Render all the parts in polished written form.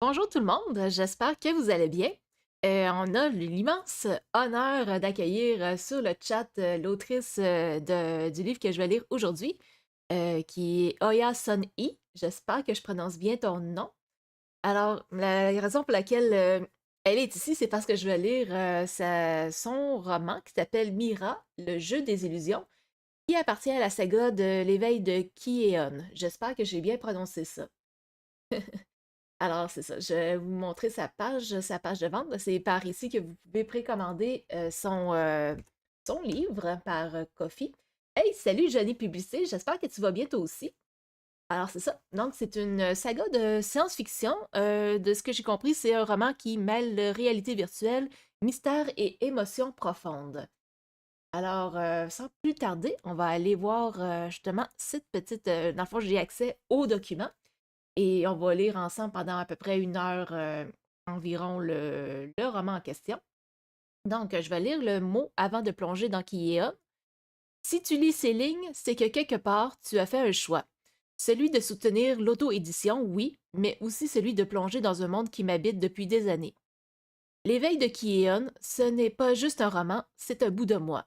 Bonjour tout le monde, j'espère que vous allez bien. On a l'immense honneur d'accueillir sur le chat l'autrice du livre que je vais lire aujourd'hui, qui est Oya Son-hee. J'espère que je prononce bien ton nom. Alors, la raison pour laquelle elle est ici, c'est parce que je vais lire son roman qui s'appelle Mira, le jeu des illusions, qui appartient à la saga de l'éveil de Ki-eon. J'espère que j'ai bien prononcé ça. Alors, c'est ça. Je vais vous montrer sa page de vente. C'est par ici que vous pouvez précommander son livre par Kofi. Hey, salut Johnny Publicité, j'espère que tu vas bien toi aussi. Alors, c'est ça. Donc, c'est une saga de science-fiction. De ce que j'ai compris, c'est un roman qui mêle réalité virtuelle, mystère et émotions profondes. Alors, sans plus tarder, on va aller voir justement cette petite. Dans le fond, j'ai accès au document. Et on va lire ensemble pendant à peu près une heure environ le roman en question. Donc, je vais lire le mot avant de plonger dans Kiea. Si tu lis ces lignes, c'est que quelque part, tu as fait un choix. Celui de soutenir l'auto-édition, oui, mais aussi celui de plonger dans un monde qui m'habite depuis des années. L'éveil de Kieon, ce n'est pas juste un roman, c'est un bout de moi.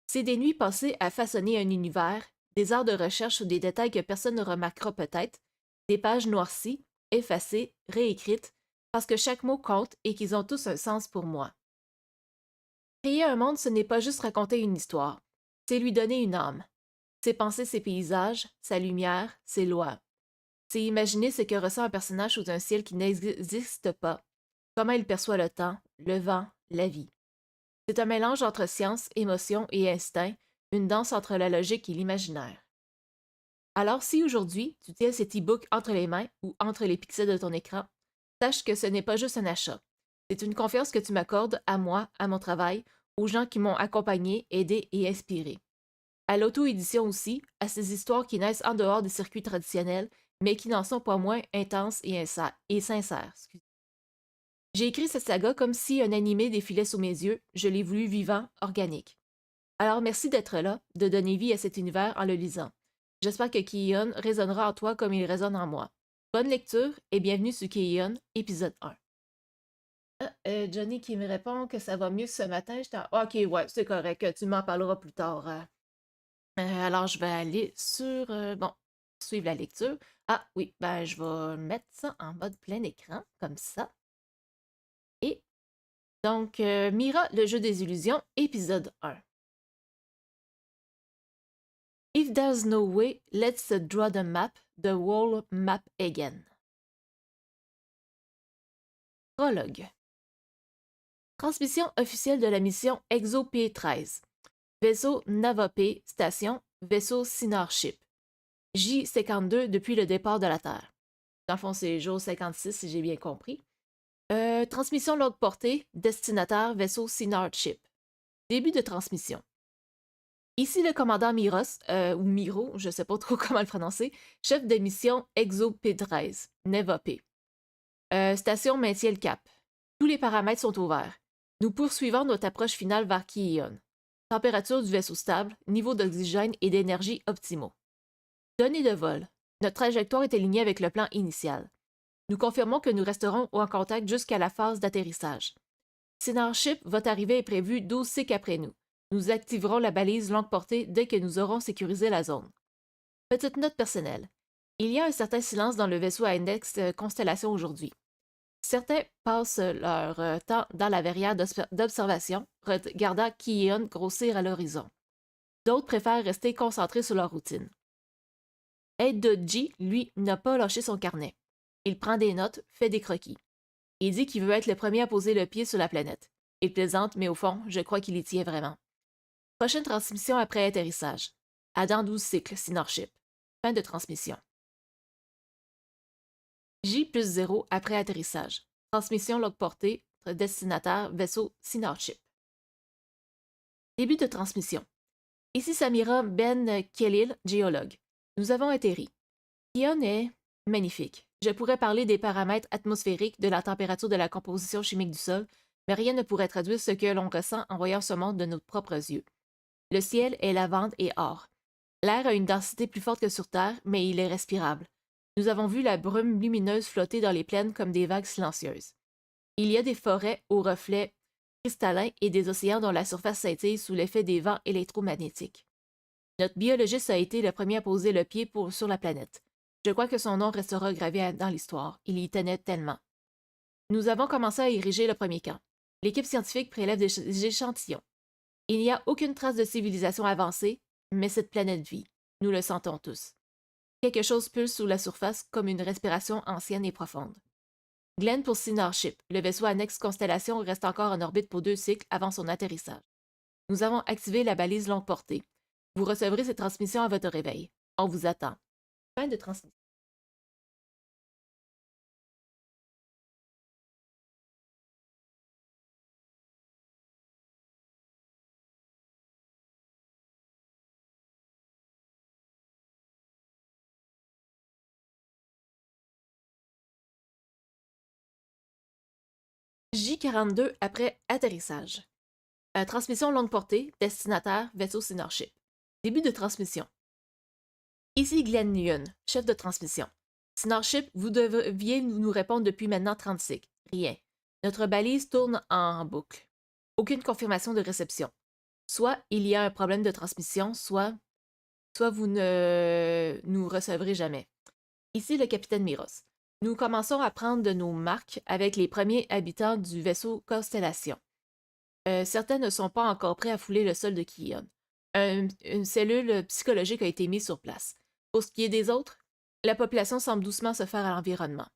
C'est des nuits passées à façonner un univers, des heures de recherche sur des détails que personne ne remarquera peut-être, des pages noircies, effacées, réécrites, parce que chaque mot compte et qu'ils ont tous un sens pour moi. Créer un monde, ce n'est pas juste raconter une histoire, c'est lui donner une âme. C'est penser ses paysages, sa lumière, ses lois. C'est imaginer ce que ressent un personnage sous un ciel qui n'existe pas, comment il perçoit le temps, le vent, la vie. C'est un mélange entre science, émotion et instinct, une danse entre la logique et l'imaginaire. Alors si aujourd'hui, tu tiens cet e-book entre les mains ou entre les pixels de ton écran, sache que ce n'est pas juste un achat. C'est une confiance que tu m'accordes à moi, à mon travail, aux gens qui m'ont accompagné, aidé et inspiré. À l'auto-édition aussi, à ces histoires qui naissent en dehors des circuits traditionnels, mais qui n'en sont pas moins intenses et sincères. J'ai écrit cette saga comme si un animé défilait sous mes yeux, je l'ai voulu vivant, organique. Alors merci d'être là, de donner vie à cet univers en le lisant. J'espère que Kion résonnera en toi comme il résonne en moi. Bonne lecture et bienvenue sur Kion, épisode 1. Johnny qui me répond que ça va mieux ce matin. Ok, ouais, c'est correct, tu m'en parleras plus tard. Alors je vais aller sur... bon, suivre la lecture. Ah oui, ben je vais mettre ça en mode plein écran, comme ça. Et donc, Mira, le jeu des illusions, épisode 1. If there's no way, let's draw the whole map again. Prologue. Transmission officielle de la mission EXO P13. Vaisseau Nava P, station, vaisseau Sinarship. J52 depuis le départ de la Terre. Dans le fond, c'est jour 56 si j'ai bien compris. Transmission longue portée, destinataire, vaisseau Sinarship. Début de transmission. Ici le commandant Miros, ou Miro, je ne sais pas trop comment le prononcer, chef de mission EXO P13, Neva P. Station maintient le cap. Tous les paramètres sont ouverts. Nous poursuivons notre approche finale vers Kion. Température du vaisseau stable, niveau d'oxygène et d'énergie optimaux. Données de vol. Notre trajectoire est alignée avec le plan initial. Nous confirmons que nous resterons en contact jusqu'à la phase d'atterrissage. Sinarship, votre arrivée est prévue 12 cycles après nous. Nous activerons la balise longue portée dès que nous aurons sécurisé la zone. Petite note personnelle. Il y a un certain silence dans le vaisseau à index Constellation aujourd'hui. Certains passent leur temps dans la verrière d'observation, regardant Kion grossir à l'horizon. D'autres préfèrent rester concentrés sur leur routine. Aide de Ji, lui, n'a pas lâché son carnet. Il prend des notes, fait des croquis. Il dit qu'il veut être le premier à poser le pied sur la planète. Il plaisante, mais au fond, je crois qu'il y tient vraiment. Prochaine transmission après atterrissage. À dans 12 cycles, Sinarship. Fin de transmission. J plus 0 après atterrissage. Transmission log portée, destinataire, vaisseau Sinarship. Début de transmission. Ici Samira Ben Khalil, géologue. Nous avons atterri. Kion est magnifique. Je pourrais parler des paramètres atmosphériques, de la température de la composition chimique du sol, mais rien ne pourrait traduire ce que l'on ressent en voyant ce monde de nos propres yeux. Le ciel est lavande et or. L'air a une densité plus forte que sur Terre, mais il est respirable. Nous avons vu la brume lumineuse flotter dans les plaines comme des vagues silencieuses. Il y a des forêts aux reflets cristallins et des océans dont la surface scintille sous l'effet des vents électromagnétiques. Notre biologiste a été le premier à poser le pied sur la planète. Je crois que son nom restera gravé dans l'histoire. Il y tenait tellement. Nous avons commencé à ériger le premier camp. L'équipe scientifique prélève des échantillons. Il n'y a aucune trace de civilisation avancée, mais cette planète vit. Nous le sentons tous. Quelque chose pulse sous la surface comme une respiration ancienne et profonde. Glenn pour Synarship, le vaisseau annexe Constellation reste encore en orbite pour 2 cycles avant son atterrissage. Nous avons activé la balise longue portée. Vous recevrez cette transmission à votre réveil. On vous attend. Fin de transmission. J42 après atterrissage. Transmission longue portée, destinataire, vaisseau Synarship. Début de transmission. Ici Glenn Nguyen, chef de transmission. Synarship, vous deviez nous répondre depuis maintenant 30 cycles. Rien. Notre balise tourne en boucle. Aucune confirmation de réception. Soit il y a un problème de transmission, soit vous ne nous recevrez jamais. Ici le capitaine Miros. Nous commençons à prendre de nos marques avec les premiers habitants du vaisseau Constellation. Certains ne sont pas encore prêts à fouler le sol de Kion. Une cellule psychologique a été mise sur place. Pour ce qui est des autres, la population semble doucement se faire à l'environnement.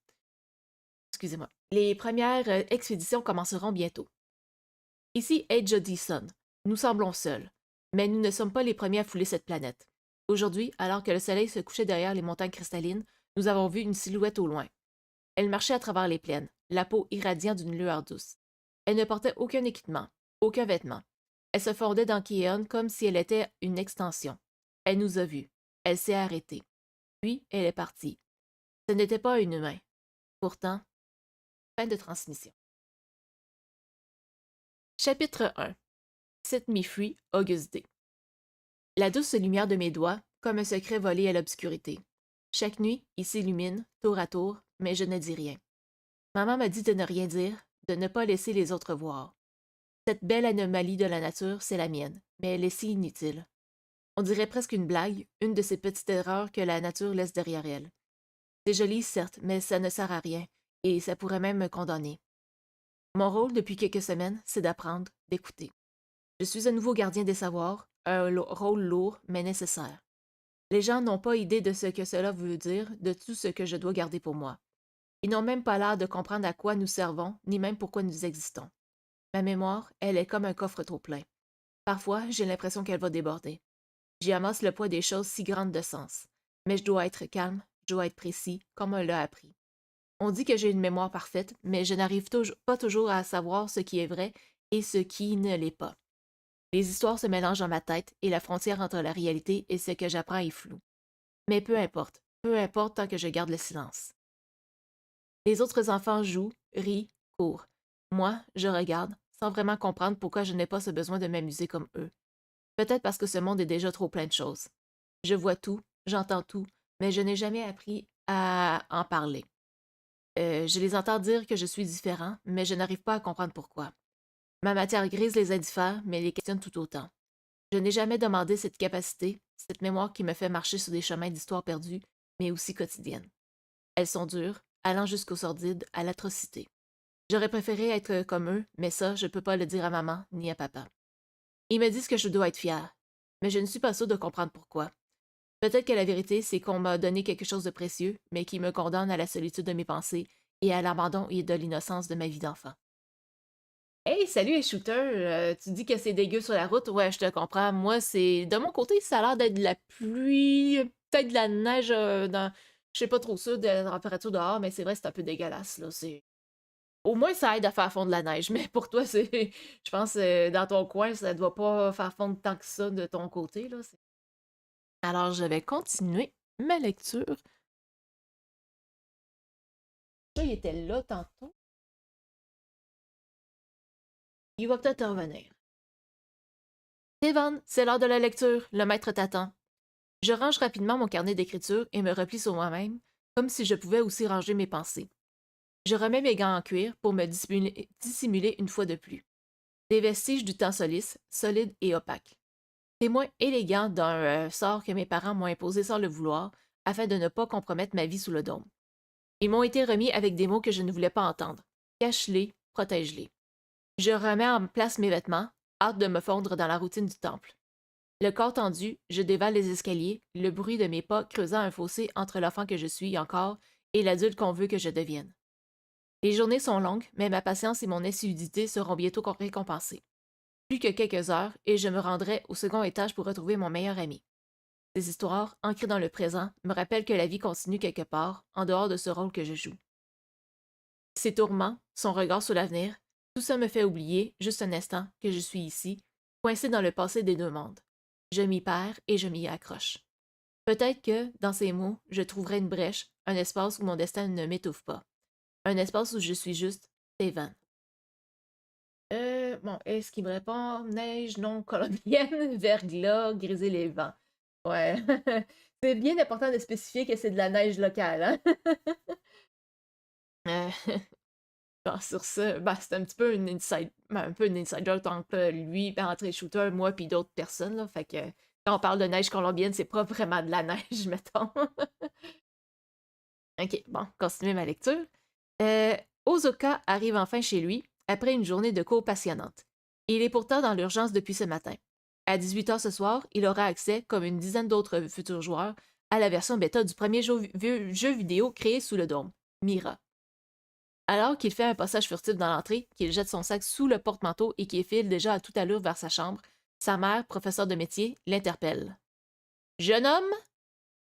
Excusez-moi. Les premières expéditions commenceront bientôt. Ici Age Odison. Nous semblons seuls, mais nous ne sommes pas les premiers à fouler cette planète. Aujourd'hui, alors que le soleil se couchait derrière les montagnes cristallines, nous avons vu une silhouette au loin. Elle marchait à travers les plaines, la peau irradiant d'une lueur douce. Elle ne portait aucun équipement, aucun vêtement. Elle se fondait dans Kion comme si elle était une extension. Elle nous a vus. Elle s'est arrêtée. Puis, elle est partie. Ce n'était pas un humain. Pourtant, fin de transmission. Chapitre 1. Set Me Free, Auguste D. La douce lumière de mes doigts, comme un secret volé à l'obscurité. Chaque nuit, il s'illumine, tour à tour, mais je ne dis rien. Maman m'a dit de ne rien dire, de ne pas laisser les autres voir. Cette belle anomalie de la nature, c'est la mienne, mais elle est si inutile. On dirait presque une blague, une de ces petites erreurs que la nature laisse derrière elle. C'est joli, certes, mais ça ne sert à rien, et ça pourrait même me condamner. Mon rôle, depuis quelques semaines, c'est d'apprendre, d'écouter. Je suis un nouveau gardien des savoirs, un rôle lourd, mais nécessaire. Les gens n'ont pas idée de ce que cela veut dire, de tout ce que je dois garder pour moi. Ils n'ont même pas l'air de comprendre à quoi nous servons, ni même pourquoi nous existons. Ma mémoire, elle est comme un coffre trop plein. Parfois, j'ai l'impression qu'elle va déborder. J'y amasse le poids des choses si grandes de sens. Mais je dois être calme, je dois être précis, comme on l'a appris. On dit que j'ai une mémoire parfaite, mais je n'arrive pas toujours à savoir ce qui est vrai et ce qui ne l'est pas. Les histoires se mélangent dans ma tête et la frontière entre la réalité et ce que j'apprends est floue. Mais peu importe tant que je garde le silence. Les autres enfants jouent, rient, courent. Moi, je regarde, sans vraiment comprendre pourquoi je n'ai pas ce besoin de m'amuser comme eux. Peut-être parce que ce monde est déjà trop plein de choses. Je vois tout, j'entends tout, mais je n'ai jamais appris à en parler. Je les entends dire que je suis différent, mais je n'arrive pas à comprendre pourquoi. Ma matière grise les indiffère, mais les questionne tout autant. Je n'ai jamais demandé cette capacité, cette mémoire qui me fait marcher sur des chemins d'histoire perdue, mais aussi quotidiennes. Elles sont dures, allant jusqu'au sordide, à l'atrocité. J'aurais préféré être comme eux, mais ça, je peux pas le dire à maman ni à papa. Ils me disent que je dois être fière, mais je ne suis pas sûre de comprendre pourquoi. Peut-être que la vérité, c'est qu'on m'a donné quelque chose de précieux, mais qui me condamne à la solitude de mes pensées et à l'abandon et de l'innocence de ma vie d'enfant. Hey, salut les shooters! Tu dis que c'est dégueu sur la route? Ouais, je te comprends. Moi, c'est. De mon côté, ça a l'air d'être de la pluie, peut-être de la neige dans. Je sais pas trop ça de la température dehors, mais c'est vrai, c'est un peu dégueulasse, là. C'est. Au moins, ça aide à faire fondre la neige, mais pour toi, c'est. Je pense dans ton coin, ça doit pas faire fondre tant que ça de ton côté, là. Alors, je vais continuer ma lecture. Ça, il était là tantôt. Il va peut-être revenir. Evan, c'est l'heure de la lecture. Le maître t'attend. Je range rapidement mon carnet d'écriture et me replie sur moi-même. comme si je pouvais aussi ranger mes pensées. Je remets mes gants en cuir pour me dissimuler une fois de plus. Des vestiges du temps soliste, solides et opaques. Témoin élégant d'un sort que mes parents m'ont imposé sans le vouloir, afin de ne pas compromettre ma vie sous le dôme. Ils m'ont été remis avec des mots que je ne voulais pas entendre. Cache-les, protège-les. Je remets en place mes vêtements, hâte de me fondre dans la routine du temple. Le corps tendu, je dévale les escaliers, le bruit de mes pas creusant un fossé entre l'enfant que je suis encore et l'adulte qu'on veut que je devienne. Les journées sont longues, mais ma patience et mon assiduité seront bientôt récompensées. Plus que quelques heures, et je me rendrai au second étage pour retrouver mon meilleur ami. Ces histoires, ancrées dans le présent, me rappellent que la vie continue quelque part, en dehors de ce rôle que je joue. Ses tourments, son regard sur l'avenir, tout ça me fait oublier, juste un instant, que je suis ici, coincé dans le passé des deux mondes. Je m'y perds et je m'y accroche. Peut-être que, dans ces mots, je trouverai une brèche, un espace où mon destin ne m'étouffe pas. Un espace où je suis juste Steven. Bon, est-ce qu'il me répond? Neige non colombienne, verglas, griser les vents. Ouais. C'est bien important de spécifier que c'est de la neige locale, hein? Euh, bon, sur ça, ben, c'est un petit peu un peu une inside joke entre lui, entre les shooters, moi, puis d'autres personnes, là. Fait que quand on parle de neige colombienne, c'est pas vraiment de la neige, mettons. Ok, bon, continuez ma lecture. Ozoka arrive enfin chez lui, après une journée de cours passionnante. Il est pourtant dans l'urgence depuis ce matin. À 18h ce soir, il aura accès, comme une dizaine d'autres futurs joueurs, à la version bêta du premier jeu vidéo créé sous le dôme, Mira. Alors qu'il fait un passage furtif dans l'entrée, qu'il jette son sac sous le porte-manteau et qu'il file déjà à toute allure vers sa chambre, sa mère, professeure de métier, l'interpelle. « Jeune homme! »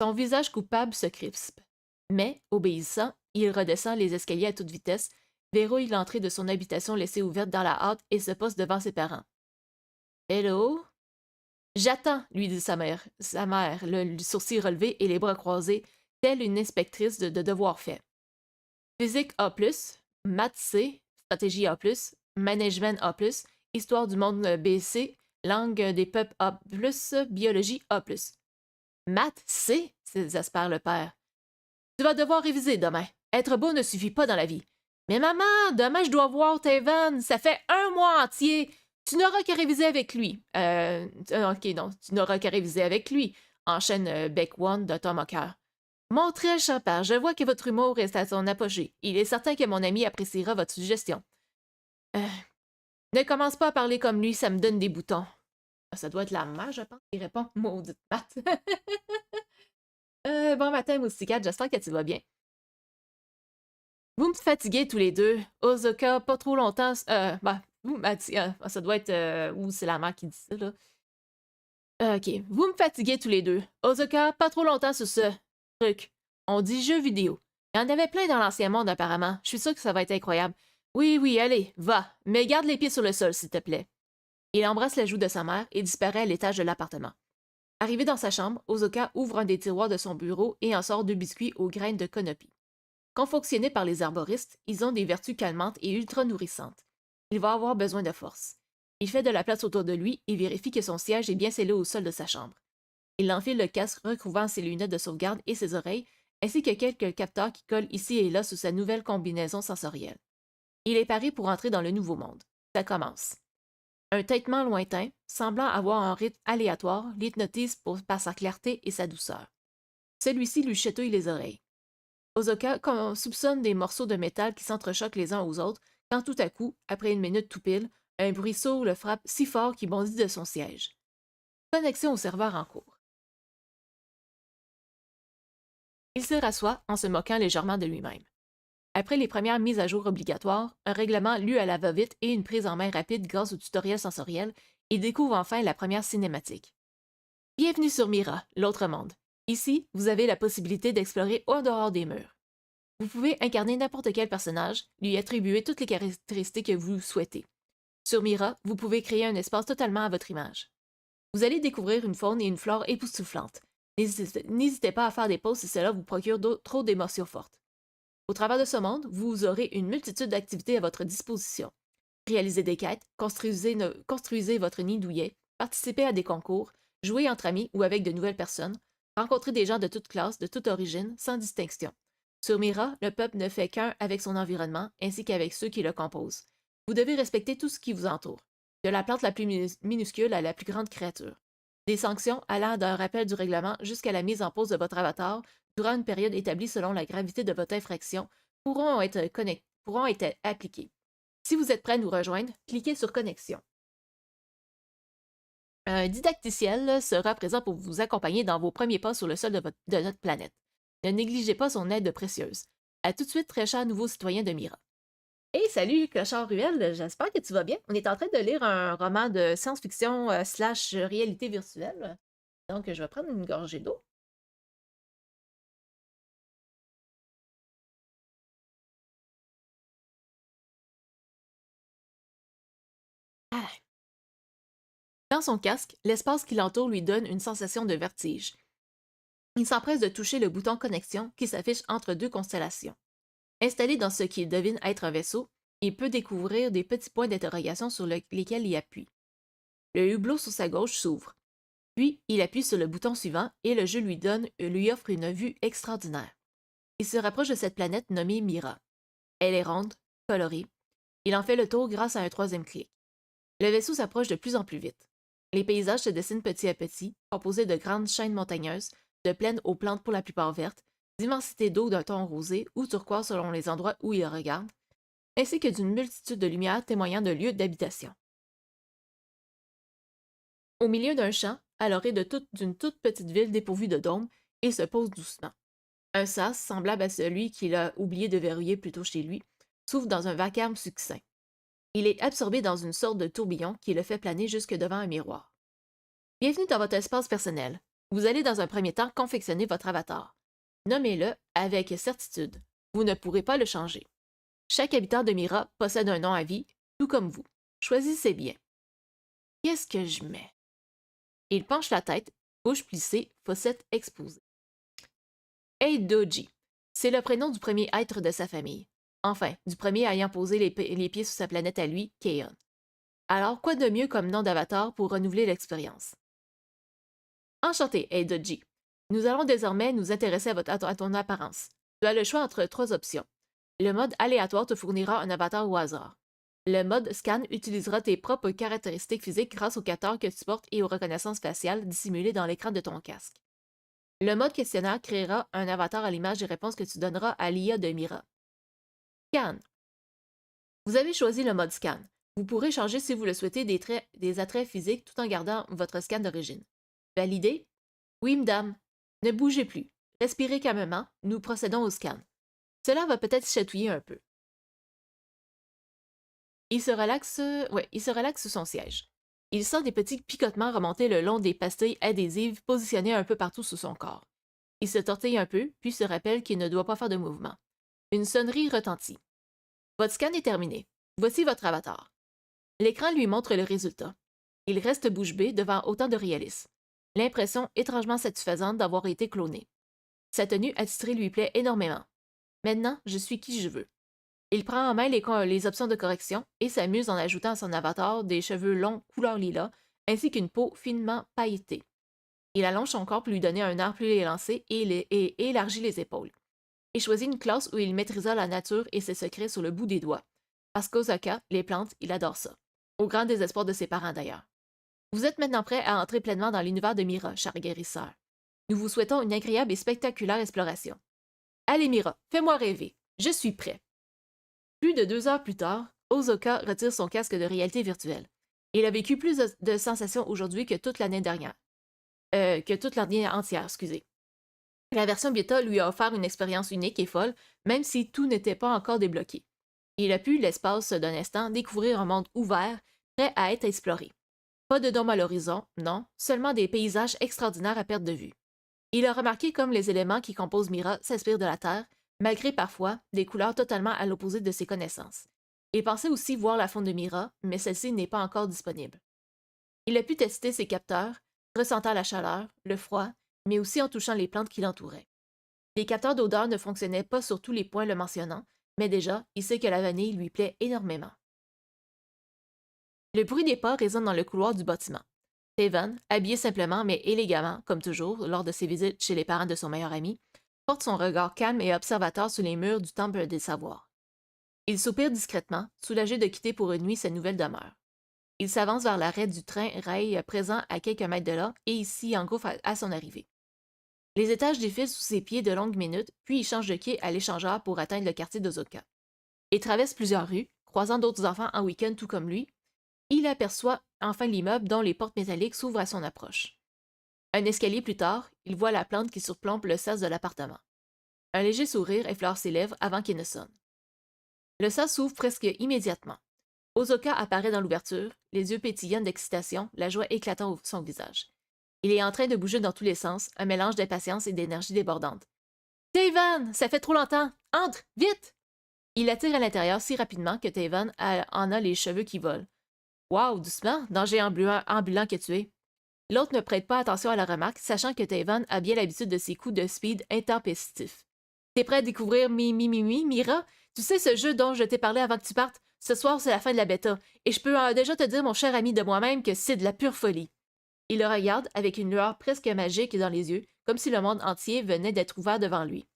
Son visage coupable se crispe. Mais, obéissant, il redescend les escaliers à toute vitesse, verrouille l'entrée de son habitation laissée ouverte dans la hâte et se poste devant ses parents. « Hello? »« J'attends, lui dit sa mère, le sourcil relevé et les bras croisés, telle une inspectrice de devoir fait. Physique A+, maths C, stratégie A+, management A+, histoire du monde BC, langue des peuples A+, biologie A+. Maths C, s'exaspère le père. Tu vas devoir réviser demain. Être beau ne suffit pas dans la vie. Mais maman, demain je dois voir Taven. Ça fait un mois entier. Tu n'auras qu'à réviser avec lui. Ok, non, tu n'auras qu'à réviser avec lui. Enchaîne Beck One de Tom Hawker. Mon très cher père, je vois que votre humour est à son apogée. Il est certain que mon ami appréciera votre suggestion. Ne commence pas à parler comme lui, ça me donne des boutons. Ça doit être la mère, je pense, qui répond maudite patte. Bon matin, mousticade, j'espère que tu vas bien. Vous me fatiguez tous les deux. Ozoka, pas trop longtemps. Ça doit être. Ou c'est la mère qui dit ça, là. Ok. Vous me fatiguez tous les deux. Ozoka, pas trop longtemps sur ce truc. On dit jeu vidéo. Il y en avait plein dans l'ancien monde, apparemment. Je suis sûre que ça va être incroyable. Oui, oui, allez, va. Mais garde les pieds sur le sol, s'il te plaît. Il embrasse la joue de sa mère et disparaît à l'étage de l'appartement. Arrivé dans sa chambre, Ozoka ouvre un des tiroirs de son bureau et en sort 2 biscuits aux graines de Konopi. Confectionnés par les arboristes, ils ont des vertus calmantes et ultra nourrissantes. Il va avoir besoin de force. Il fait de la place autour de lui et vérifie que son siège est bien scellé au sol de sa chambre. Il enfile le casque recouvrant ses lunettes de sauvegarde et ses oreilles, ainsi que quelques capteurs qui collent ici et là sous sa nouvelle combinaison sensorielle. Il est paré pour entrer dans le nouveau monde. Ça commence. Un tintement lointain, semblant avoir un rythme aléatoire, l'hypnotise par sa clarté et sa douceur. Celui-ci lui chatouille les oreilles. Ozoka soupçonne des morceaux de métal qui s'entrechoquent les uns aux autres, quand tout à coup, après une minute tout pile, un bruit sourd le frappe si fort qu'il bondit de son siège. Connexion au serveur en cours. Il se rassoit en se moquant légèrement de lui-même. Après les premières mises à jour obligatoires, un règlement lu à la va-vite et une prise en main rapide grâce au tutoriel sensoriel, il découvre enfin la première cinématique. Bienvenue sur Mira, l'autre monde. Ici, vous avez la possibilité d'explorer au dehors des murs. Vous pouvez incarner n'importe quel personnage, lui attribuer toutes les caractéristiques que vous souhaitez. Sur Mira, vous pouvez créer un espace totalement à votre image. Vous allez découvrir une faune et une flore époustouflantes. N'hésitez pas à faire des pauses si cela vous procure trop d'émotions fortes. Au travers de ce monde, vous aurez une multitude d'activités à votre disposition. Réalisez des quêtes, construisez votre nid douillet, participez à des concours, jouez entre amis ou avec de nouvelles personnes, rencontrez des gens de toutes classes, de toute origine, sans distinction. Sur Mira, le peuple ne fait qu'un avec son environnement ainsi qu'avec ceux qui le composent. Vous devez respecter tout ce qui vous entoure, de la plante la plus minuscule à la plus grande créature. Des sanctions allant d'un rappel du règlement jusqu'à la mise en pause de votre avatar durant une période établie selon la gravité de votre infraction pourront être appliquées. Si vous êtes prêt à nous rejoindre, cliquez sur Connexion. Un didacticiel sera présent pour vous accompagner dans vos premiers pas sur le sol de notre planète. Ne négligez pas son aide précieuse. À tout de suite, très cher nouveau citoyen de Mira. Hey, salut, Clochard Ruel, j'espère que tu vas bien. On est en train de lire un roman de science-fiction slash réalité virtuelle. Donc, je vais prendre une gorgée d'eau. Ah. Dans son casque, l'espace qui l'entoure lui donne une sensation de vertige. Il s'empresse de toucher le bouton connexion qui s'affiche entre deux constellations. Installé dans ce qu'il devine être un vaisseau, il peut découvrir des petits points d'interrogation sur lesquels il appuie. Le hublot sur sa gauche s'ouvre. Puis, il appuie sur le bouton suivant et le jeu lui offre une vue extraordinaire. Il se rapproche de cette planète nommée Mira. Elle est ronde, colorée. Il en fait le tour grâce à un troisième clic. Le vaisseau s'approche de plus en plus vite. Les paysages se dessinent petit à petit, composés de grandes chaînes montagneuses, de plaines aux plantes pour la plupart vertes, d'immensités d'eau d'un ton rosé ou turquoise selon les endroits où il regarde, ainsi que d'une multitude de lumières témoignant de lieux d'habitation. Au milieu d'un champ, à l'orée d'une toute petite ville dépourvue de dôme, il se pose doucement. Un sas, semblable à celui qu'il a oublié de verrouiller plus tôt chez lui, s'ouvre dans un vacarme succinct. Il est absorbé dans une sorte de tourbillon qui le fait planer jusque devant un miroir. Bienvenue dans votre espace personnel. Vous allez dans un premier temps confectionner votre avatar. Nommez-le avec certitude. Vous ne pourrez pas le changer. Chaque habitant de Mira possède un nom à vie, tout comme vous. Choisissez bien. Qu'est-ce que je mets? Il penche la tête, bouche plissée, fossette exposée. Eidoji. C'est le prénom du premier être de sa famille. Enfin, du premier ayant posé les pieds sur sa planète à lui, Kaon. Alors, quoi de mieux comme nom d'avatar pour renouveler l'expérience? Enchanté, Eidoji. Nous allons désormais nous intéresser à ton apparence. Tu as le choix entre trois options. Le mode aléatoire te fournira un avatar au hasard. Le mode scan utilisera tes propres caractéristiques physiques grâce au capteur que tu portes et aux reconnaissances faciales dissimulées dans l'écran de ton casque. Le mode questionnaire créera un avatar à l'image des réponses que tu donneras à l'IA de Mira. Scan. Vous avez choisi le mode scan. Vous pourrez changer si vous le souhaitez des attraits physiques tout en gardant votre scan d'origine. Validé? Oui, madame. Ne bougez plus. Respirez calmement. Nous procédons au scan. Cela va peut-être chatouiller un peu. Il se relaxe sur son siège. Il sent des petits picotements remonter le long des pastilles adhésives positionnées un peu partout sous son corps. Il se tortille un peu, puis se rappelle qu'il ne doit pas faire de mouvement. Une sonnerie retentit. Votre scan est terminé. Voici votre avatar. L'écran lui montre le résultat. Il reste bouche bée devant autant de réalisme. L'impression étrangement satisfaisante d'avoir été cloné. Sa tenue attitrée lui plaît énormément. Maintenant, je suis qui je veux. Il prend en main les options de correction et s'amuse en ajoutant à son avatar des cheveux longs couleur lilas ainsi qu'une peau finement pailletée. Il allonge son corps pour lui donner un air plus élancé et élargit les épaules. Il choisit une classe où il maîtrisa la nature et ses secrets sur le bout des doigts. Parce qu'Osaka, les plantes, il adore ça. Au grand désespoir de ses parents d'ailleurs. Vous êtes maintenant prêt à entrer pleinement dans l'univers de Mira, cher guérisseur. Nous vous souhaitons une agréable et spectaculaire exploration. Allez Mira, fais-moi rêver. Je suis prêt. Plus de 2 heures plus tard, Osaka retire son casque de réalité virtuelle. Il a vécu plus de sensations aujourd'hui que toute l'année dernière. Entière, excusez. La version bêta lui a offert une expérience unique et folle, même si tout n'était pas encore débloqué. Il a pu, l'espace d'un instant, découvrir un monde ouvert, prêt à être exploré. Pas de dôme à l'horizon, non, seulement des paysages extraordinaires à perte de vue. Il a remarqué comme les éléments qui composent Mira s'inspirent de la Terre, malgré parfois des couleurs totalement à l'opposé de ses connaissances. Il pensait aussi voir la faune de Mira, mais celle-ci n'est pas encore disponible. Il a pu tester ses capteurs, ressentant la chaleur, le froid, mais aussi en touchant les plantes qui l'entouraient. Les capteurs d'odeur ne fonctionnaient pas sur tous les points le mentionnant, mais déjà, il sait que la vanille lui plaît énormément. Le bruit des pas résonne dans le couloir du bâtiment. Tevan, habillé simplement mais élégamment, comme toujours, lors de ses visites chez les parents de son meilleur ami, porte son regard calme et observateur sur les murs du temple des savoirs. Il soupire discrètement, soulagé de quitter pour une nuit sa nouvelle demeure. Il s'avance vers l'arrêt du train-rail présent à quelques mètres de là et ici engouffre à son arrivée. Les étages défilent sous ses pieds de longues minutes, puis il change de quai à l'échangeur pour atteindre le quartier d'Ozoka. Il traverse plusieurs rues, croisant d'autres enfants en week-end tout comme lui. Il aperçoit enfin l'immeuble dont les portes métalliques s'ouvrent à son approche. Un escalier plus tard, il voit la plante qui surplombe le sas de l'appartement. Un léger sourire effleure ses lèvres avant qu'il ne sonne. Le sas s'ouvre presque immédiatement. Ozoka apparaît dans l'ouverture, les yeux pétillants d'excitation, la joie éclatant au son visage. Il est en train de bouger dans tous les sens, un mélange d'impatience et d'énergie débordante. Taevan, ça fait trop longtemps! Entre, vite! Il l'attire à l'intérieur si rapidement que Taevan en a les cheveux qui volent. Wow, doucement, danger ambulant que tu es. L'autre ne prête pas attention à la remarque, sachant que Taevan a bien l'habitude de ses coups de speed intempestifs. T'es prêt à découvrir Mira? Tu sais ce jeu dont je t'ai parlé avant que tu partes? Ce soir, c'est la fin de la bêta, et je peux déjà te dire, mon cher ami de moi-même, que c'est de la pure folie. Il le regarde avec une lueur presque magique dans les yeux, comme si le monde entier venait d'être ouvert devant lui.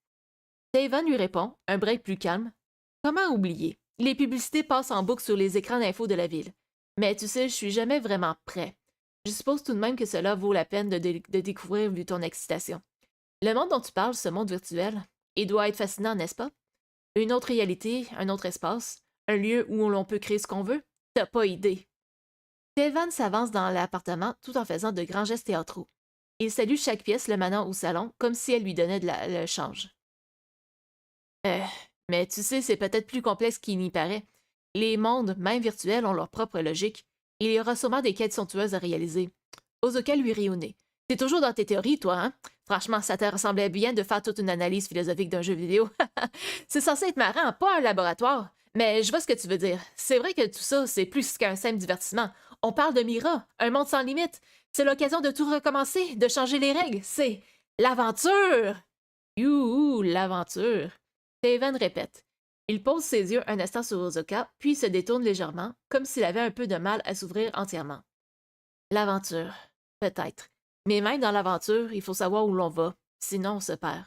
Taevan lui répond, un break plus calme. Comment oublier? Les publicités passent en boucle sur les écrans d'infos de la ville. Mais tu sais, je suis jamais vraiment prêt. Je suppose tout de même que cela vaut la peine de découvrir vu ton excitation. Le monde dont tu parles, ce monde virtuel, il doit être fascinant, n'est-ce pas? Une autre réalité, un autre espace, un lieu où l'on peut créer ce qu'on veut? T'as pas idée. Taevan s'avance dans l'appartement tout en faisant de grands gestes théâtraux. Il salue chaque pièce le menant au salon comme si elle lui donnait le change. Euh, mais tu sais, c'est peut-être plus complexe qu'il n'y paraît. Les mondes, même virtuels, ont leur propre logique. Il y aura sûrement des quêtes somptueuses à réaliser. Ozoka lui rit au nez. T'es toujours dans tes théories, toi, hein? Franchement, ça te ressemblait bien de faire toute une analyse philosophique d'un jeu vidéo. C'est censé être marrant, pas un laboratoire. Mais je vois ce que tu veux dire. C'est vrai que tout ça, c'est plus qu'un simple divertissement. On parle de Mira, un monde sans limite. C'est l'occasion de tout recommencer, de changer les règles. C'est l'aventure! Youhou, l'aventure! Taevan répète. Il pose ses yeux un instant sur Ozoka, puis se détourne légèrement, comme s'il avait un peu de mal à s'ouvrir entièrement. L'aventure. Peut-être. Mais même dans l'aventure, il faut savoir où l'on va, sinon on se perd.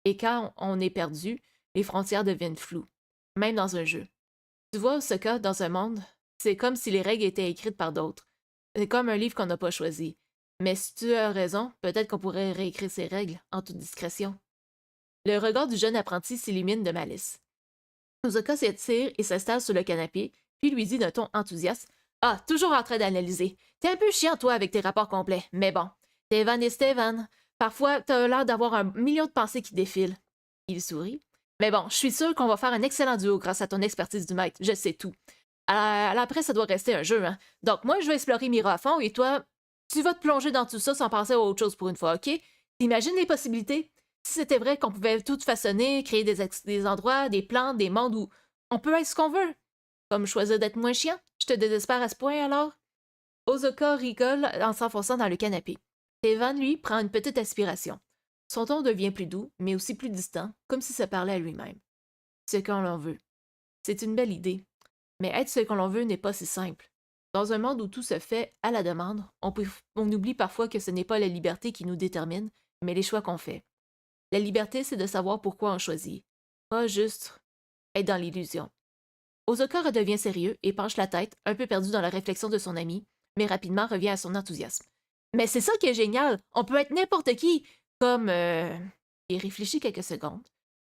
Et quand on est perdu, les frontières deviennent floues, même dans un jeu. Tu vois, Osaka, dans un monde, c'est comme si les règles étaient écrites par d'autres. C'est comme un livre qu'on n'a pas choisi. Mais si tu as raison, peut-être qu'on pourrait réécrire ces règles, en toute discrétion. Le regard du jeune apprenti s'illumine de malice. Osaka s'étire et s'installe sur le canapé, puis lui dit d'un ton enthousiaste. Ah, toujours en train d'analyser. T'es un peu chiant, toi, avec tes rapports complets, mais bon. Stevan et Stevan. Parfois, t'as l'air d'avoir un million de pensées qui défilent. Il sourit. Mais bon, je suis sûre qu'on va faire un excellent duo grâce à ton expertise du maître. Je sais tout. Alors après, ça doit rester un jeu, hein. Donc moi, je vais explorer Mira à fond et toi, tu vas te plonger dans tout ça sans penser à autre chose pour une fois, OK? T'imagines les possibilités? Si c'était vrai qu'on pouvait tout façonner, créer des endroits, des plantes, des mondes où on peut être ce qu'on veut. Comme choisir d'être moins chiant? Je te désespère à ce point alors? Ozoka rigole en s'enfonçant dans le canapé. Tevan, lui, prend une petite aspiration. Son ton devient plus doux, mais aussi plus distant, comme s'il se parlait à lui-même. Ce qu'on l'on veut. C'est une belle idée. Mais être ce qu'on l'on veut n'est pas si simple. Dans un monde où tout se fait à la demande, on oublie parfois que ce n'est pas la liberté qui nous détermine, mais les choix qu'on fait. La liberté, c'est de savoir pourquoi on choisit. Pas juste être dans l'illusion. Ozoka redevient sérieux et penche la tête, un peu perdu dans la réflexion de son ami, mais rapidement revient à son enthousiasme. Mais c'est ça qui est génial! On peut être n'importe qui! Comme... Il réfléchit quelques secondes.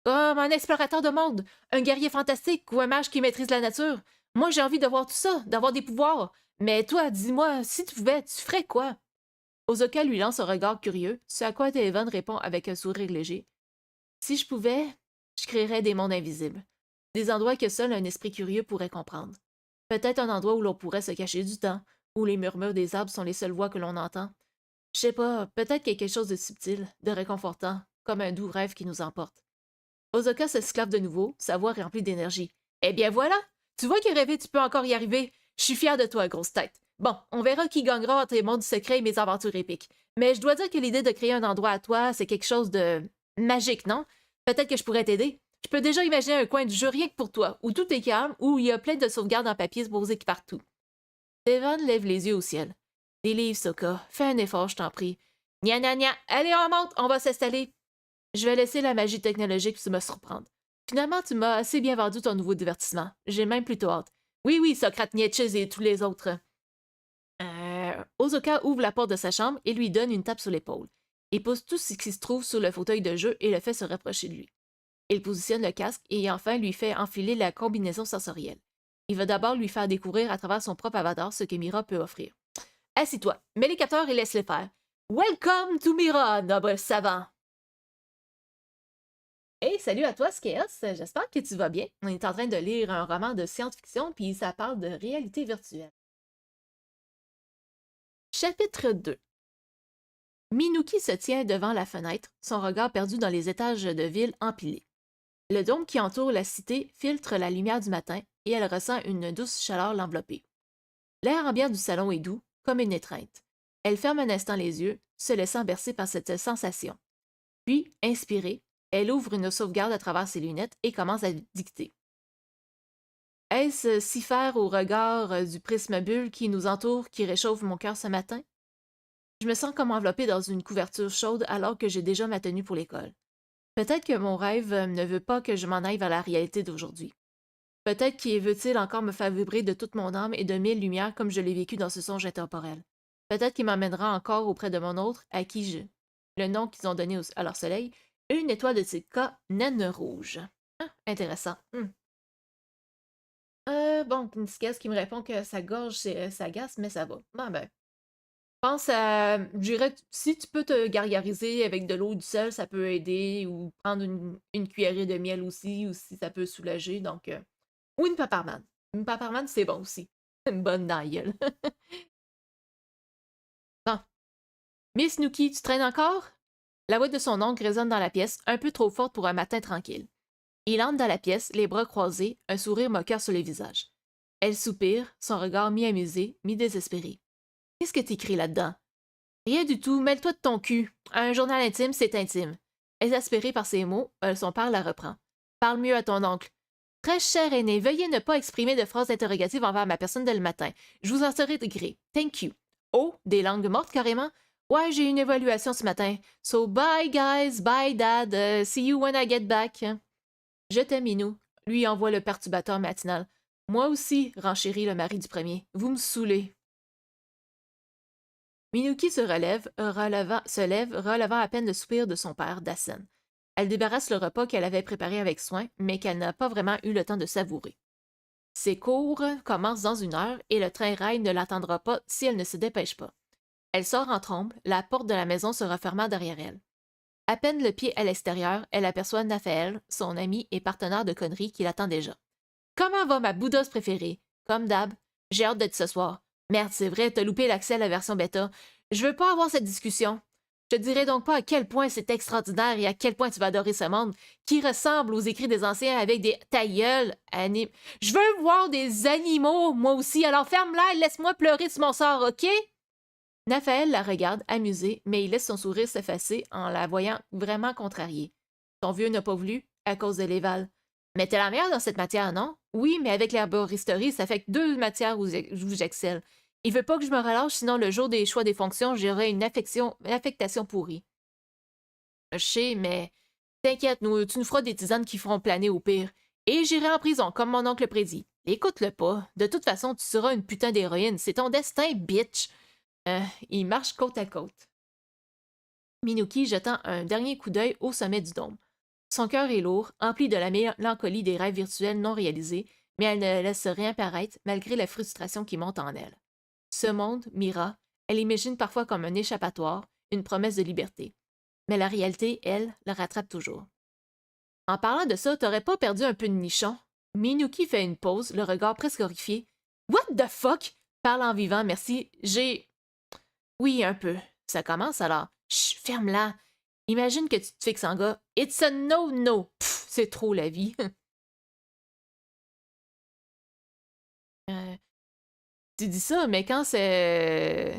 Comme un explorateur de monde, un guerrier fantastique ou un mage qui maîtrise la nature. Moi, j'ai envie de voir tout ça, d'avoir des pouvoirs. Mais toi, dis-moi, si tu pouvais, tu ferais quoi? Ozoka lui lance un regard curieux, ce à quoi Tevan répond avec un sourire léger. Si je pouvais, je créerais des mondes invisibles. Des endroits que seul un esprit curieux pourrait comprendre. Peut-être un endroit où l'on pourrait se cacher du temps, où les murmures des arbres sont les seules voix que l'on entend. Je sais pas, peut-être quelque chose de subtil, de réconfortant, comme un doux rêve qui nous emporte. Ozoka s'esclave de nouveau, sa voix remplie d'énergie. Eh bien voilà! Tu vois que rêver, tu peux encore y arriver. Je suis fière de toi, grosse tête. Bon, on verra qui gagnera entre les mondes secrets et mes aventures épiques. Mais je dois dire que l'idée de créer un endroit à toi, c'est quelque chose de magique, non? Peut-être que je pourrais t'aider. Je peux déjà imaginer un coin du jeu rien que pour toi, où tout est calme, où il y a plein de sauvegardes en papier posées partout. Devon lève les yeux au ciel. Des livres, Soka. Fais un effort, je t'en prie. Nya nya nya. Allez, on monte, on va s'installer. Je vais laisser la magie technologique me surprendre. Finalement, tu m'as assez bien vendu ton nouveau divertissement. J'ai même plutôt hâte. Oui, oui, Socrate, Nietzsche et tous les autres. Ozoka ouvre la porte de sa chambre et lui donne une tape sur l'épaule. Il pose tout ce qui se trouve sur le fauteuil de jeu et le fait se rapprocher de lui. Il positionne le casque et enfin lui fait enfiler la combinaison sensorielle. Il va d'abord lui faire découvrir à travers son propre avatar ce que Mira peut offrir. Assis-toi, mets les capteurs et laisse-les faire. Welcome to Mira, noble savant! Hey, salut à toi, Skeos! J'espère que tu vas bien. On est en train de lire un roman de science-fiction, puis ça parle de réalité virtuelle. Chapitre 2. Minuki se tient devant la fenêtre, son regard perdu dans les étages de ville empilés. Le dôme qui entoure la cité filtre la lumière du matin et elle ressent une douce chaleur l'envelopper. L'air ambiant du salon est doux, comme une étreinte. Elle ferme un instant les yeux, se laissant bercer par cette sensation. Puis, inspirée, elle ouvre une sauvegarde à travers ses lunettes et commence à dicter. Est-ce si faire au regard du prisme bulle qui nous entoure qui réchauffe mon cœur ce matin? Je me sens comme enveloppée dans une couverture chaude alors que j'ai déjà ma tenue pour l'école. Peut-être que mon rêve ne veut pas que je m'en aille vers la réalité d'aujourd'hui. Peut-être qu'il veut-il encore me faire vibrer de toute mon âme et de mille lumières comme je l'ai vécu dans ce songe intemporel. Peut-être qu'il m'emmènera encore auprès de mon autre, à qui je... le nom qu'ils ont donné à leur soleil, une étoile de Tika, naine rouge. Ah, intéressant. Bon, Niskes qui me répond que sa gorge s'agace, mais ça va. Bon, ben. Pense à. Je dirais, si tu peux te gargariser avec de l'eau du sel, ça peut aider, ou prendre une cuillerée de miel aussi, ou si ça peut soulager. Donc, ou une paparman. Une paparman, c'est bon aussi. Une bonne dans la gueule. Bon. Miss Nookie, tu traînes encore? La voix de son oncle résonne dans la pièce, un peu trop forte pour un matin tranquille. Il entre dans la pièce, les bras croisés, un sourire moqueur sur le visage. Elle soupire, son regard mi-amusé, mi-désespéré. Qu'est-ce que t'écris là-dedans? Rien du tout, mêle-toi de ton cul. Un journal intime, c'est intime. Exaspérée par ces mots, son père la reprend. Parle mieux à ton oncle. Très cher aîné, veuillez ne pas exprimer de phrases interrogatives envers ma personne dès le matin. Je vous en serai gré. Thank you. Oh, des langues mortes carrément? Ouais, j'ai une évaluation ce matin. So bye guys, bye dad, see you when I get back. Je t'aime, Minou, lui envoie le perturbateur matinal. Moi aussi, renchérit le mari du premier. Vous me saoulez. Minuki se lève, relevant à peine le soupir de son père, Dassen. Elle débarrasse le repas qu'elle avait préparé avec soin, mais qu'elle n'a pas vraiment eu le temps de savourer. Ses cours commencent dans 1 heure et le train-rail ne l'attendra pas si elle ne se dépêche pas. Elle sort en trombe, la porte de la maison se refermant derrière elle. À peine le pied à l'extérieur, elle aperçoit Naphaël, son ami et partenaire de conneries qui l'attend déjà. Comment va ma boudeuse préférée? Comme d'hab. J'ai hâte d'être ce soir. Merde, c'est vrai, t'as loupé l'accès à la version bêta. Je veux pas avoir cette discussion. Je te dirai donc pas à quel point c'est extraordinaire et à quel point tu vas adorer ce monde, qui ressemble aux écrits des anciens avec des tailleuls animés. Je veux voir des animaux, moi aussi, alors ferme-la et laisse-moi pleurer sur mon sort, ok? Naphaël la regarde, amusé, mais il laisse son sourire s'effacer en la voyant vraiment contrariée. Ton vieux n'a pas voulu, à cause de l'éval. Mais t'es la meilleure dans cette matière, non? Oui, mais avec l'herboristerie, ça fait que 2 matières où j'excelle. Il veut pas que je me relâche, sinon le jour des choix des fonctions, j'aurai une affectation pourrie. Je sais, mais t'inquiète, tu nous feras des tisanes qui feront planer au pire. Et j'irai en prison, comme mon oncle prédit. Écoute-le pas. De toute façon, tu seras une putain d'héroïne. C'est ton destin, bitch. Ils marchent côte à côte. Minuki jetant un dernier coup d'œil au sommet du dôme. Son cœur est lourd, empli de la mélancolie des rêves virtuels non réalisés, mais elle ne laisse rien paraître malgré la frustration qui monte en elle. Ce monde, Mira, elle imagine parfois comme un échappatoire, une promesse de liberté. Mais la réalité, elle, la rattrape toujours. En parlant de ça, t'aurais pas perdu un peu de nichon? Minuki fait une pause, le regard presque horrifié. What the fuck? Parle en vivant, merci. Oui, un peu. Ça commence alors. Chut, ferme-la. Imagine que tu te fixes en gars. It's a no-no. C'est trop la vie. Euh, tu dis ça, mais quand c'est.